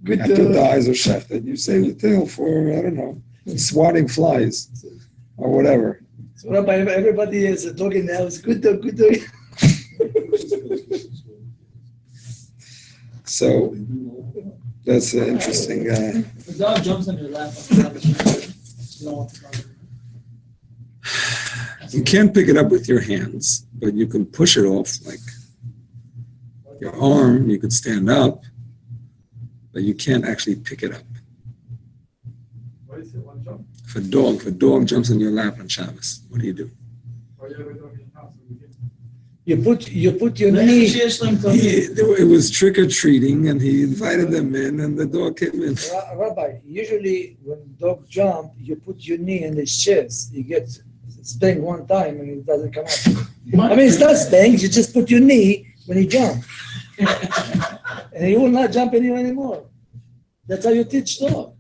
Good after the eyes are shafted. You save the tail for, I don't know, swatting flies or whatever. So, Rabbi, everybody has a dog in the house. Good dog, good dog. So that's interesting. If the dog jumps on your lap, you don't want the dog. You can't pick it up with your hands, but you can push it off like your arm. You could stand up, but you can't actually pick it up. What is it, one jump? If a dog jumps on your lap on Shabbos, what do you do? Or you have a dog in your house? You put your knee. It was trick-or-treating, and he invited them in, and the dog came in. Rabbi, usually when dog jump, you put your knee in his chest. You get spanked one time, and it doesn't come out. I mean, it's not spanked. You just put your knee when he jump, and he will not jump anymore. That's how you teach dog.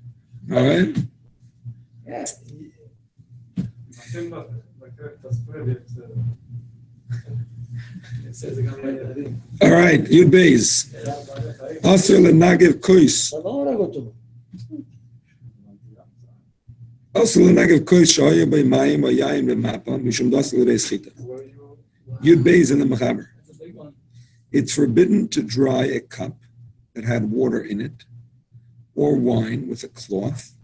All right? Yeah. It says it comes right at the end. All right, Yud Beis. Also, lenagev kois. אתה לא הורג אותו. Also, lenagev kois shaya by mayim or yaim lemapa mishum das l'rei schita. Yud beis in the mechaber. That's a big one. It's forbidden to dry a cup that had water in it or wine with a cloth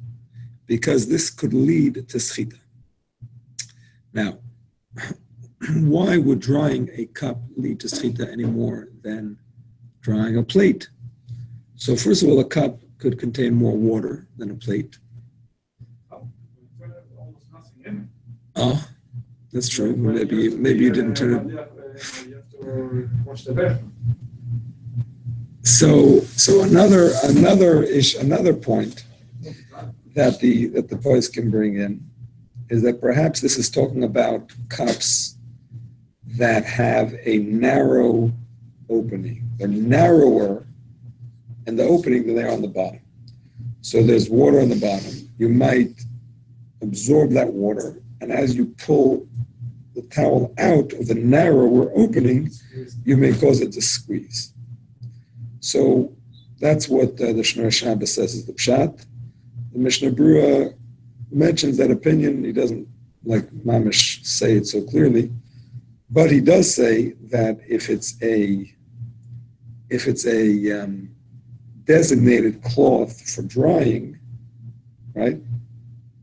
because this could lead to schita. Now, why would drying a cup lead to schita any more than drying a plate? So first of all, a cup could contain more water than a plate. Almost nothing in it. Oh, that's true. Maybe you didn't turn it. You have to wash the bathroom. So another point that the boys can bring in is that perhaps this is talking about cups that have a narrow opening. They're narrower in the opening than they are on the bottom. So there's water on the bottom. You might absorb that water, and as you pull the towel out of the narrower opening, you may cause it to squeeze. So that's what the Hilchos Shabbos says is the pshat. The Mishnah Berurah mentions that opinion. He doesn't like mamish say it so clearly, but he does say that if it's a designated cloth for drying, right,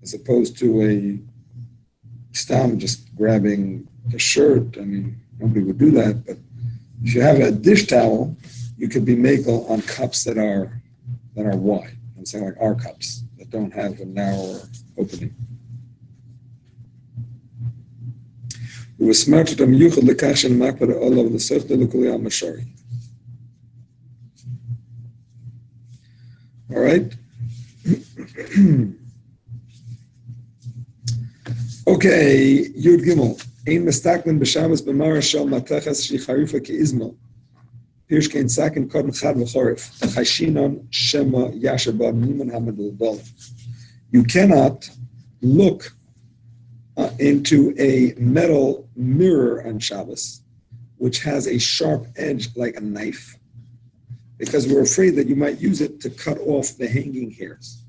as opposed to a stam just grabbing a shirt. I mean, nobody would do that, but if you have a dish towel, you could be makel on cups that are wide. I'm saying like our cups that don't have a narrower opening. All right. Okay, Yud Gimel. Ein mestaklen b'Shabbos b'mara shel matachas shecharifa keizmel. Pirsh kein sakin kodem chad v'chorif. Chashinon shema yasher ba niman hamad l'dol. You cannot look into a metal mirror on Shabbos, which has a sharp edge like a knife, because we're afraid that you might use it to cut off the hanging hairs.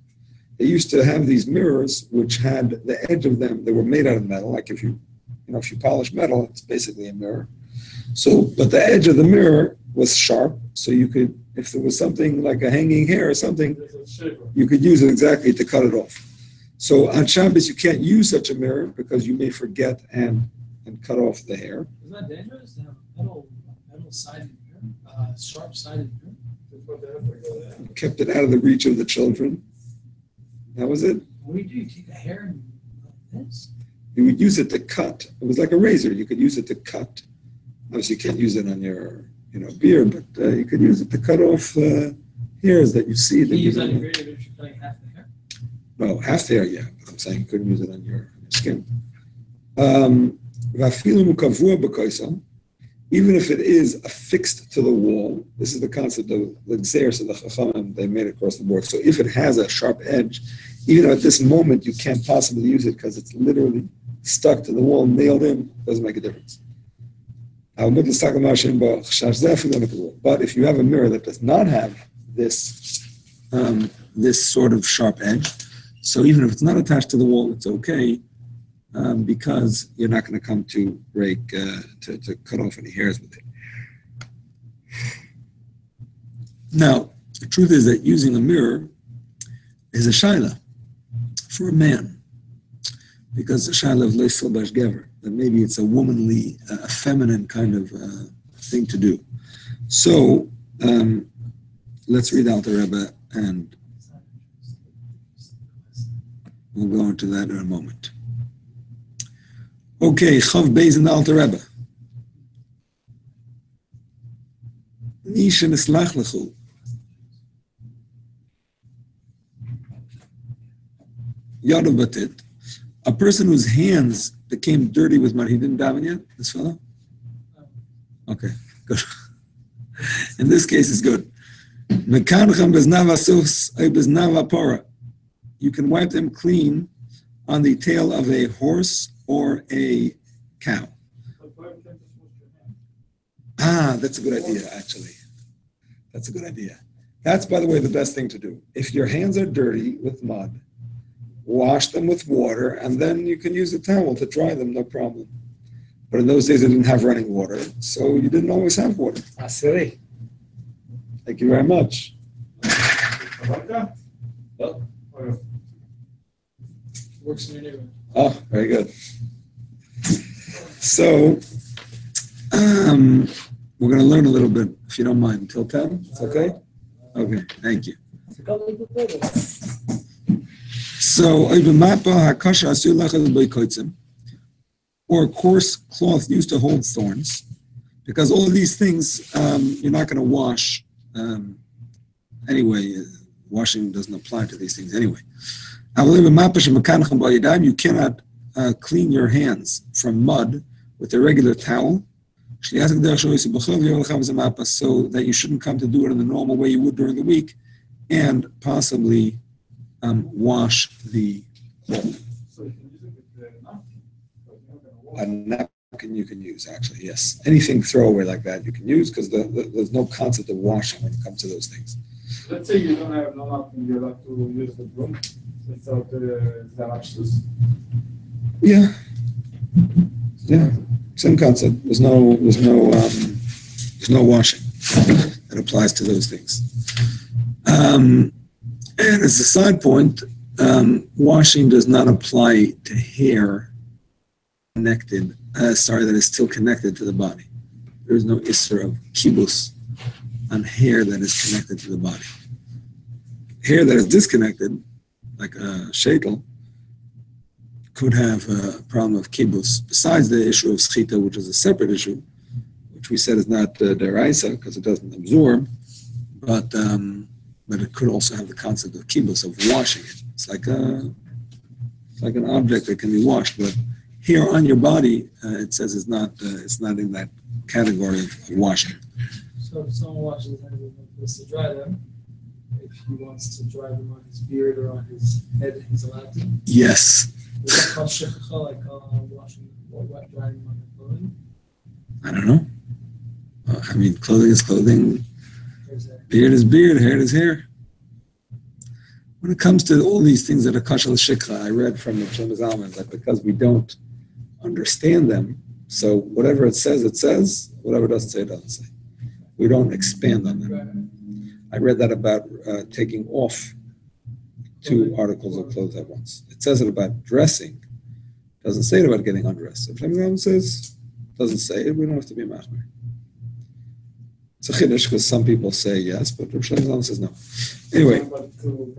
They used to have these mirrors which had the edge of them, they were made out of metal, like if you polish metal, it's basically a mirror. So, but the edge of the mirror was sharp, so you could, if there was something like a hanging hair or something, you could use it exactly to cut it off. So on Shabbos, you can't use such a mirror because you may forget and cut off the hair. Is that dangerous to have a metal-sided mirror, sharp-sided mirror? Kept it out of the reach of the children. That was it. What do? You take the hair and like this? You would use it to cut. It was like a razor. You could use it to cut. Obviously, you can't use it on your, beard, but you could use it to cut off hairs that you see. Can you use it on your beard if you're cutting half the hair? No, half the hair, yeah. But I'm saying you couldn't use it on your skin. Even if it is affixed to the wall, this is the concept of the gzeir, so the chachamim, they made it across the board. So if it has a sharp edge, even though at this moment you can't possibly use it because it's literally stuck to the wall, nailed in, doesn't make a difference. But if you have a mirror that does not have this sort of sharp edge, so even if it's not attached to the wall, it's okay. Because you're not going to come to break, to cut off any hairs with it. Now, the truth is that using a mirror is a shaila for a man, because the shaila of leisel bash gever, that maybe it's a womanly, a feminine kind of thing to do. So, let's read out the Rebbe, and we'll go into that in a moment. Okay, Chav Beis in the Alter Rebbe. Nisha nislach lechu. Yadav batit. A person whose hands became dirty with mud. He didn't daven yet, this fellow? Okay, good. In this case, it's good. Mekancham beznava sus ay beznava pora. You can wipe them clean on the tail of a horse or a cow. That's a good idea, actually. That's a good idea. That's, by the way, the best thing to do. If your hands are dirty with mud, wash them with water, and then you can use a towel to dry them, no problem. But in those days, they didn't have running water, so you didn't always have water. Asiri. Thank you very much. Like that? Well. Or- Works in your neighborhood. Oh, very good. So, we're going to learn a little bit, if you don't mind, until 10. It's okay? Okay, thank you. So, or coarse cloth used to hold thorns, because all of these things you're not going to wash anyway. Washing doesn't apply to these things anyway. You cannot clean your hands from mud with a regular towel, so that you shouldn't come to do it in the normal way you would during the week, and possibly wash the cloth. So you can use it with the napkin. But you're not gonna wash. A napkin you can use, actually, yes. Anything throwaway like that you can use, because there's no concept of washing when it comes to those things. Let's say you don't have no napkin, you have to use the broom without the Zanachstus. Yeah. Yeah. Same concept. There's no washing that applies to those things. And as a side point, washing does not apply to hair connected. That is still connected to the body. There is no isser of kibbutz on hair that is connected to the body. Hair that is disconnected, like a sheitel, could have a problem of kibbutz, besides the issue of schita, which is a separate issue, which we said is not deraisa because it doesn't absorb, but it could also have the concept of kibbutz, of washing it. It's like an object that can be washed, but here on your body, it says it's not in that category of washing. So if someone washes his hands and wants to dry them, if he wants to dry them on his beard or on his head, he's allowed to. Yes. Is that called shechacha, like washing or wet drying on your clothing? I don't know. I mean, clothing is clothing. There's a Beard is beard, hair is hair. When it comes to all these things that are kasha l'shikha, I read from the Shem Zalman that because we don't understand them, so whatever it says, whatever it doesn't say, it doesn't say. We don't expand on them. I read that about taking off 2 articles of clothes at once. It says it about dressing. It doesn't say it about getting undressed. If Shem Zalman says, doesn't say it, we don't have to be machmir. It's a chiddush because some people say yes, but Rav Shem Zalman says no. Anyway, But to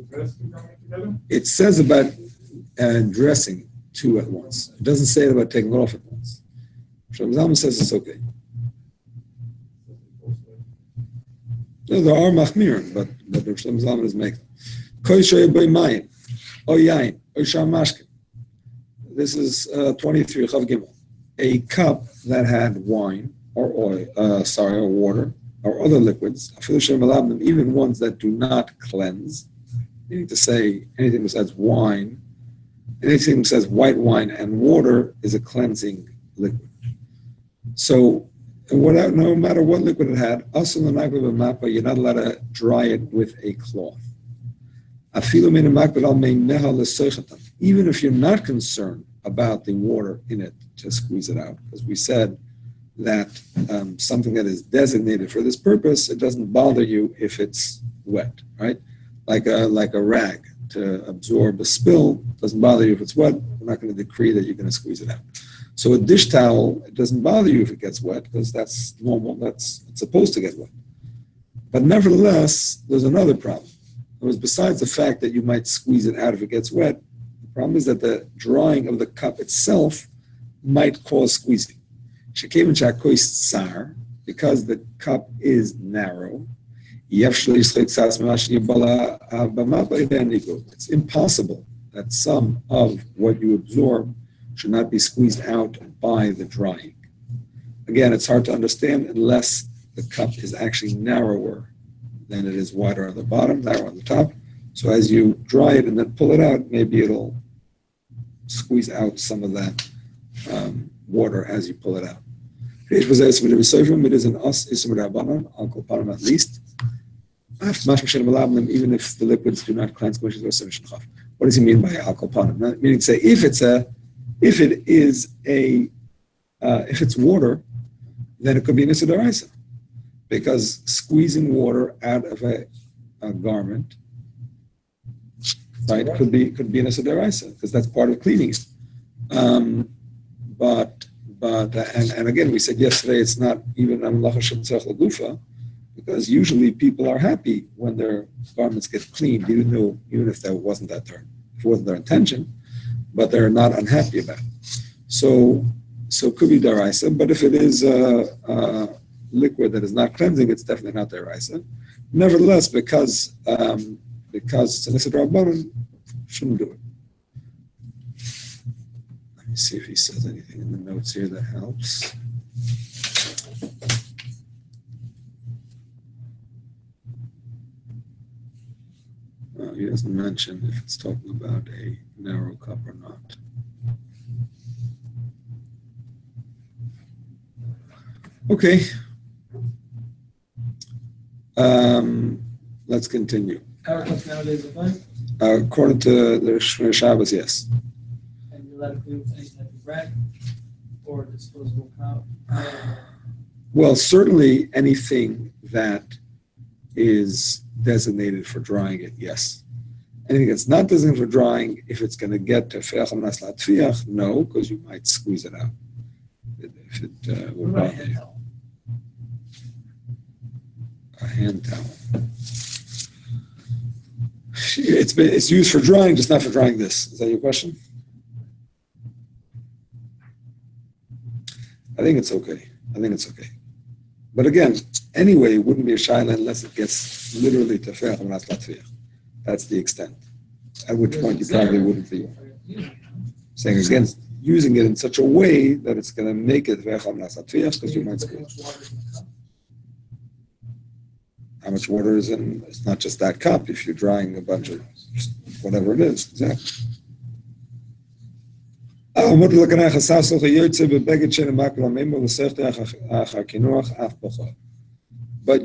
dress to come together? it says about dressing 2 at once. It doesn't say it about taking it off at once. Rav Shem Zalman says it's okay. No, there are machmirim, but Rav Shem Zalman is making. This is 23 Chav Gimel. A cup that had wine or oil, or water, or other liquids, even ones that do not cleanse, meaning to say anything besides wine, anything besides white wine and water is a cleansing liquid. So, no matter what liquid it had, you're not allowed to dry it with a cloth. Even if you're not concerned about the water in it to squeeze it out, because we said that something that is designated for this purpose, it doesn't bother you if it's wet, right? Like a rag to absorb a spill, doesn't bother you if it's wet. We're not going to decree that you're going to squeeze it out. So a dish towel, it doesn't bother you if it gets wet because that's normal. It's supposed to get wet. But nevertheless, there's another problem. It was besides the fact that you might squeeze it out if it gets wet, the problem is that the drawing of the cup itself might cause squeezing. Because the cup is narrow, it's impossible that some of what you absorb should not be squeezed out by the drying. Again, it's hard to understand unless the cup is actually narrower than it is wider on the bottom, narrower on the top. So as you dry it and then pull it out, maybe it'll squeeze out some of that water as you pull it out. It is an us isum rabbanan, Uncle Panam at least. Even if the liquids do not cleanse, what does he mean by alcohol? Meaning, say, if it's water, then it could be an issa d'oraisa, because squeezing water out of a garment, right, could be an issa d'oraisa, because that's part of cleaning it. And again, we said yesterday, it's not even amalacha shetzarech lagufa, because usually people are happy when their garments get cleaned, even if that wasn't their intention, but they're not unhappy about it. So it could be daraisa, but if it is a liquid that is not cleansing, it's definitely not daraisa. Nevertheless, because it's an issa d'rabbanan, shouldn't do it. Let me see if he says anything in the notes here that helps. He doesn't mention if it's talking about a narrow cup or not. Okay. Let's continue. Power cups nowadays are fine, According to the Hilchos Shabbos, yes. and you're allowed to clean with any type of rag or disposable cup. Well, certainly anything that is designated for drying it, yes. Anything that's not designated for drying, if it's going to get to fe'acham nas latfiach, no, because you might squeeze it out. If it would What about a bother hand you. towel? A hand towel. It's used for drying, just not for drying this. Is that your question? I think it's okay. But again, anyway, it wouldn't be a shaila unless it gets literally to fe'acham nas latfiach. That's the extent. At which point you probably wouldn't be saying against using it in such a way that it's going to make it ve'acham nas latfiach, because you might squeeze. How much water is in? It's not just that cup. If you're drying a bunch of whatever it is, exactly. But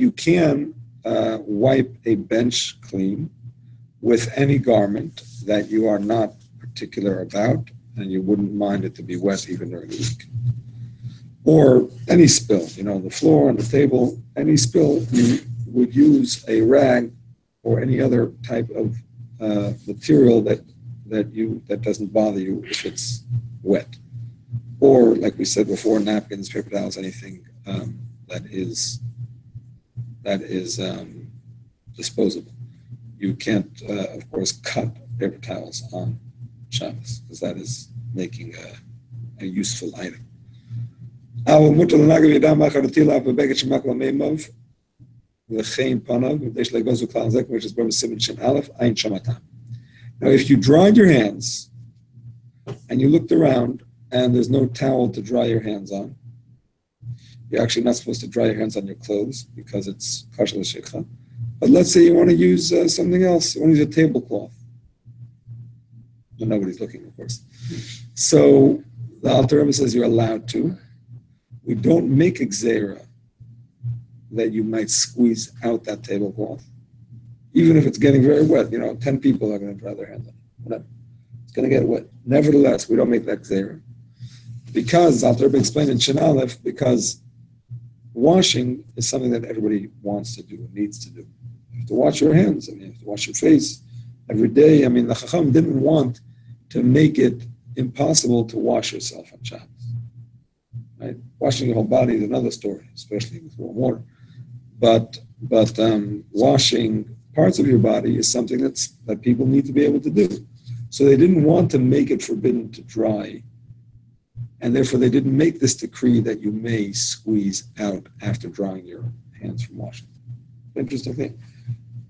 you can wipe a bench clean with any garment that you are not particular about, and you wouldn't mind it to be wet even during the week. Or any spill, the floor and the table, any spill, you would use a rag or any other type of material that doesn't bother you if it's wet. Or, like we said before, napkins, paper towels, anything that is disposable. You can't, of course, cut paper towels on Shabbos, because that is making a useful item. Which is Now, if you dried your hands and you looked around and there's no towel to dry your hands on, you're actually not supposed to dry your hands on your clothes because it's kasher l'shikha. But let's say you want to use something else. You want to use a tablecloth. Well, nobody's looking, of course. So the Alter Rebbe says you're allowed to. We don't make a gzeira that you might squeeze out that tablecloth, even if it's getting very wet. 10 people are going to dry their hands on it. Whatever. It's going to get wet. Nevertheless, we don't make that gzeira. Because, Alter Rebbe explained in Shin Aleph, because washing is something that everybody wants to do and needs to do. You have to wash your hands, you have to wash your face every day. The Chacham didn't want to make it impossible to wash yourself on Shabbos. Right? Washing your whole body is another story, especially with warm water. But washing parts of your body is something that people need to be able to do. So they didn't want to make it forbidden to dry, and therefore they didn't make this decree that you may squeeze out after drying your hands from washing. Interesting thing.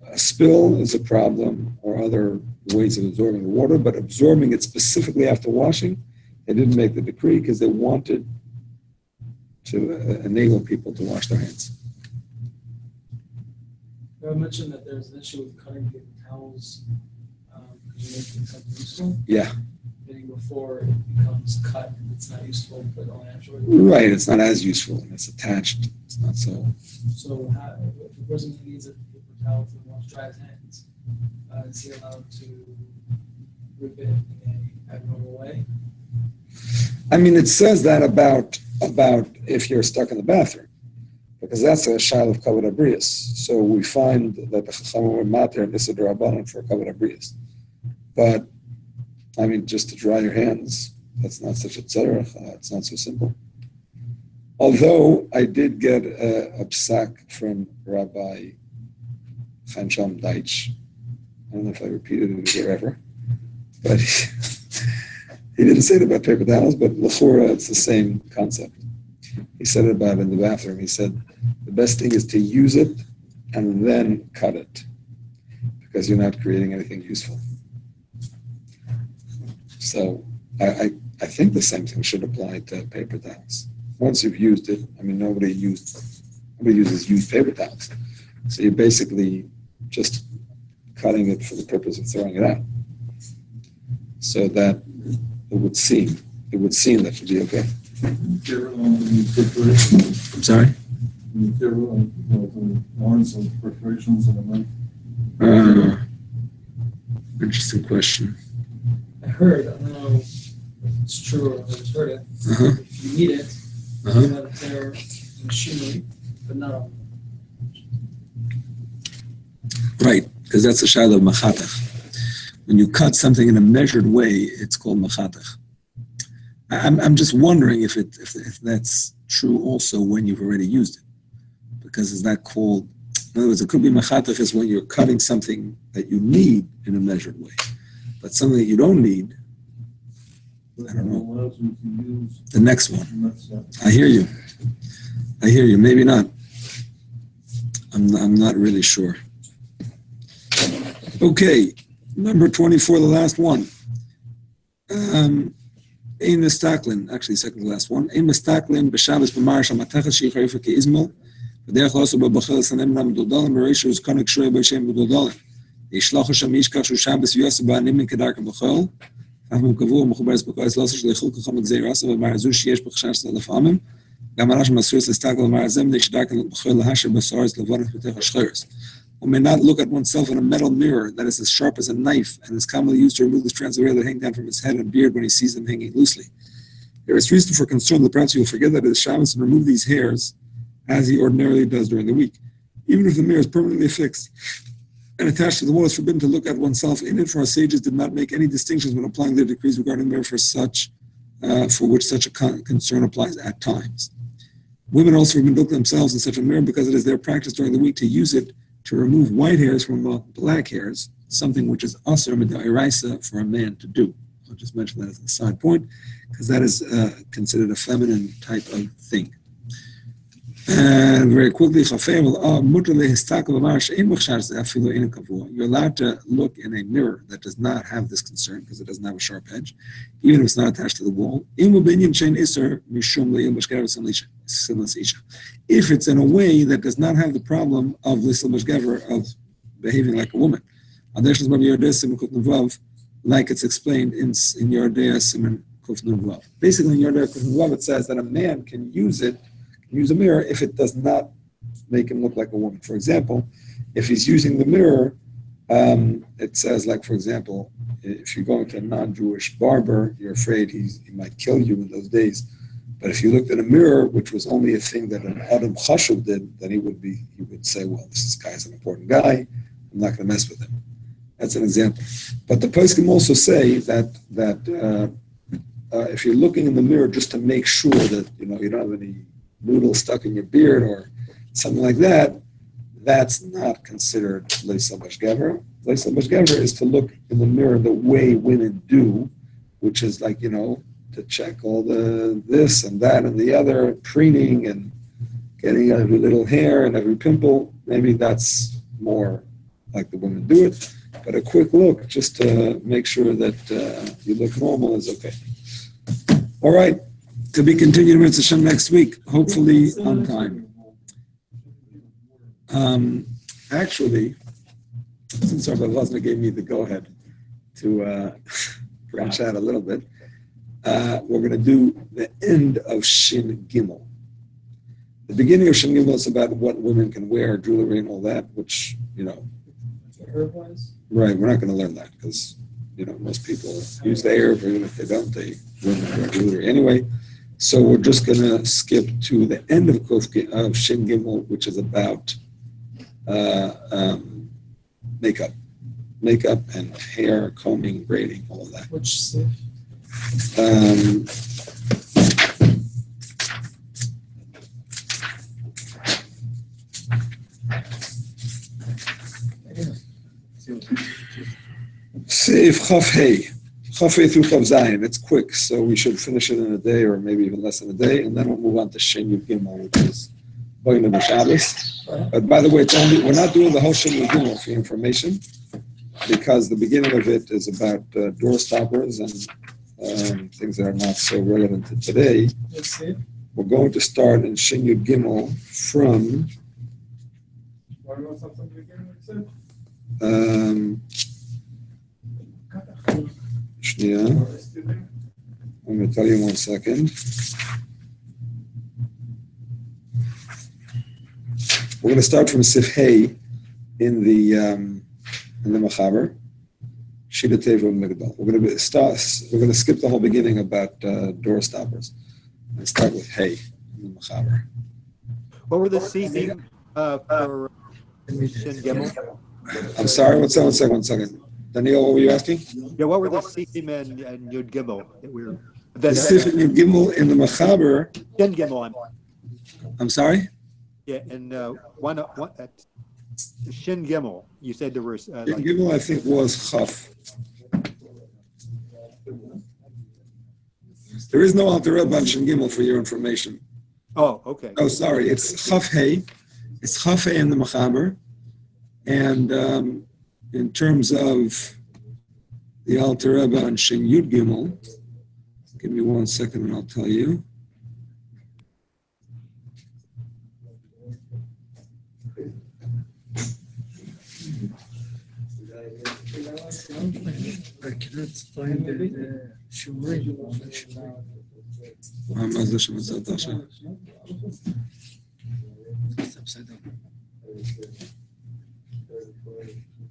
A spill is a problem, or other ways of absorbing the water, but absorbing it specifically after washing, they didn't make the decree because they wanted to enable people to wash their hands. I mentioned that there's an issue with cutting paper towels because you're making something useful. Yeah. Meaning before it becomes cut, it's not useful, but only afterwards. Right, it's not as useful, and it's attached. It's not so. So if the person who needs a paper towel to wash dry his hands, is he allowed to rip it in an abnormal way? I mean, it says that about if you're stuck in the bathroom, because that's a shayla of kavod abrius. So we find that the chachamim were mater and issa d'rabbanan for kavod abrius. But I mean, just to dry your hands, that's not such a tzarech. It's not so simple. Although I did get a psak from Rabbi Chaim Shalom Deitch. I don't know if I repeated it wherever, but he didn't say it about paper towels, but l'chora, it's the same concept. He said it about in the bathroom. He said the best thing is to use it and then cut it, because you're not creating anything useful. So I think the same thing should apply to paper towels. Once you've used it, I mean, nobody uses used paper towels. So you're basically just cutting it for the purpose of throwing it out. So that it would seem that should be okay. I'm sorry? Interesting question. I heard, I don't know if it's true or I've just heard it. Uh-huh. If you need it, Uh-huh. you have their machinery, but not all. Right, because that's a shayla of machatach. When you cut something in a measured way, it's called machatach. I'm just wondering if that's true also when you've already used it, because is that called? In other words, it could be machatach is when you're cutting something that you need in a measured way, but something that you don't need. I don't know. The next one. I hear you. Maybe not. I'm not really sure. Okay, number 24, the last one. Ein mistaklin, actually second to last one. Ein mistaklin b'Shabbos b'mar shamatachas sheyichayfa ke'izmel v'derech loso b'bachel sanem nam dodalim b'reishu is konik shoy b'shem b'dodalim. Yishlachu sham yishkach shu Shabbos v'yosef ba'anim kedarka b'chol. Afim kavu m'chuberes b'koyes loso shleichul kachom gzei rasa v'mar azu sheyesh b'chashash salaf amim. Gam arash masuris l'stakal v'mar azem de'shdarka b'chol lahasher b'soris l'vonet b'tech hashcheres. One may not look at oneself in a metal mirror that is as sharp as a knife and is commonly used to remove the strands of hair that hang down from his head and beard when he sees them hanging loosely. There is reason for concern that perhaps he will forget that it is Shabbos and remove these hairs as he ordinarily does during the week. Even if the mirror is permanently affixed and attached to the wall, it's forbidden to look at oneself in it, for our sages did not make any distinctions when applying their decrees regarding the mirror for which such a concern applies at times. Women also forbidden to look at themselves in such a mirror because it is their practice during the week to use it to remove white hairs from black hairs, something which is asur mid'oraisa for a man to do. I'll just mention that as a side point, because that is considered a feminine type of thing. And very quickly, you're allowed to look in a mirror that does not have this concern, because it doesn't have a sharp edge, even if it's not attached to the wall. If it's in a way that does not have the problem of of behaving like a woman. Like it's explained in Yordea Simon Kuf Nun Vav. Basically, in Yordea Kuf Nun Vav, it says that a man can use a mirror if it does not make him look like a woman. For example, if he's using the mirror, it says, like, for example, if you're going to a non-Jewish barber, you're afraid he might kill you in those days. But if you looked in a mirror, which was only a thing that an Adam Chashuv did, then he would say, well, this guy's an important guy, I'm not going to mess with him. That's an example. But the poskim also say that if you're looking in the mirror just to make sure that you don't have any noodle stuck in your beard or something like that, that's not considered leisel bashgever. Leisel bashgever is to look in the mirror the way women do, which is like, to check all the this and that and the other, preening and getting every little hair and every pimple. Maybe that's more like the women do it. But a quick look just to make sure that you look normal is okay. All right. To be continued with Hashem next week, hopefully on time. Actually, since Rabbi Vosner gave me the go-ahead to branch out a little bit, we're going to do the end of Shin Gimel. The beginning of Shin Gimel is about what women can wear, jewelry and all that, which, Herb wise? Right, we're not going to learn that because, most people use the Erev, or even if they don't, they learn it regularly anyway. So we're just going to skip to the end of Shin Gimel, which is about makeup and hair, combing, braiding, all of that. Which sif? Seif Chaf Hey. Chaf Hey through Chaf Zayin. It's quick, so we should finish it in a day or maybe even less than a day, and then we'll move on to Shin Yud Gimel, which is Hilchos Shabbos. But by the way, we're not doing the whole Shin Yud Gimel for your information, because the beginning of it is about door stoppers and things that are not so relevant to today. Which sif? We're going to start in Shin Yud Gimel from Shnia. I'm going to tell you in 1 second. We're going to start from Sif Hey in the Machaber. Shida Teva Migdal. We're going to skip the whole beginning about door stoppers and start with Hey in the Machaber. What were the seating for Shin Gimel? I'm sorry. One second. Daniel, what were you asking? Yeah, what were the seating and Yud Gimel that we were? The Sif and Yud Gimel in the Machaber. Shin Gimel. I'm sorry? Yeah, and one at Shin Gimel. You said there was Shin Gimel, I think, was Chaf. There is no Alter Rebbe on Shin Gimel for your information. Oh, okay. Oh, sorry. It's Chaf Hey. It's Chaf Hey in the Machaber. And in terms of the Alter Rebbe on Shin Yud Gimel, give me 1 second and I'll tell you. I cannot find the Shumri. מה זה שמצאת עכשיו? It's upside down.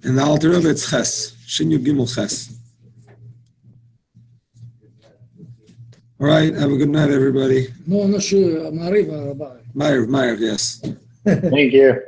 In the Alter Rebbe, it's Ches. Shin Yud Gimel Ches. All right, have a good night, everybody. No, not sure. Mariv, Ma'ariv, yes. Thank you.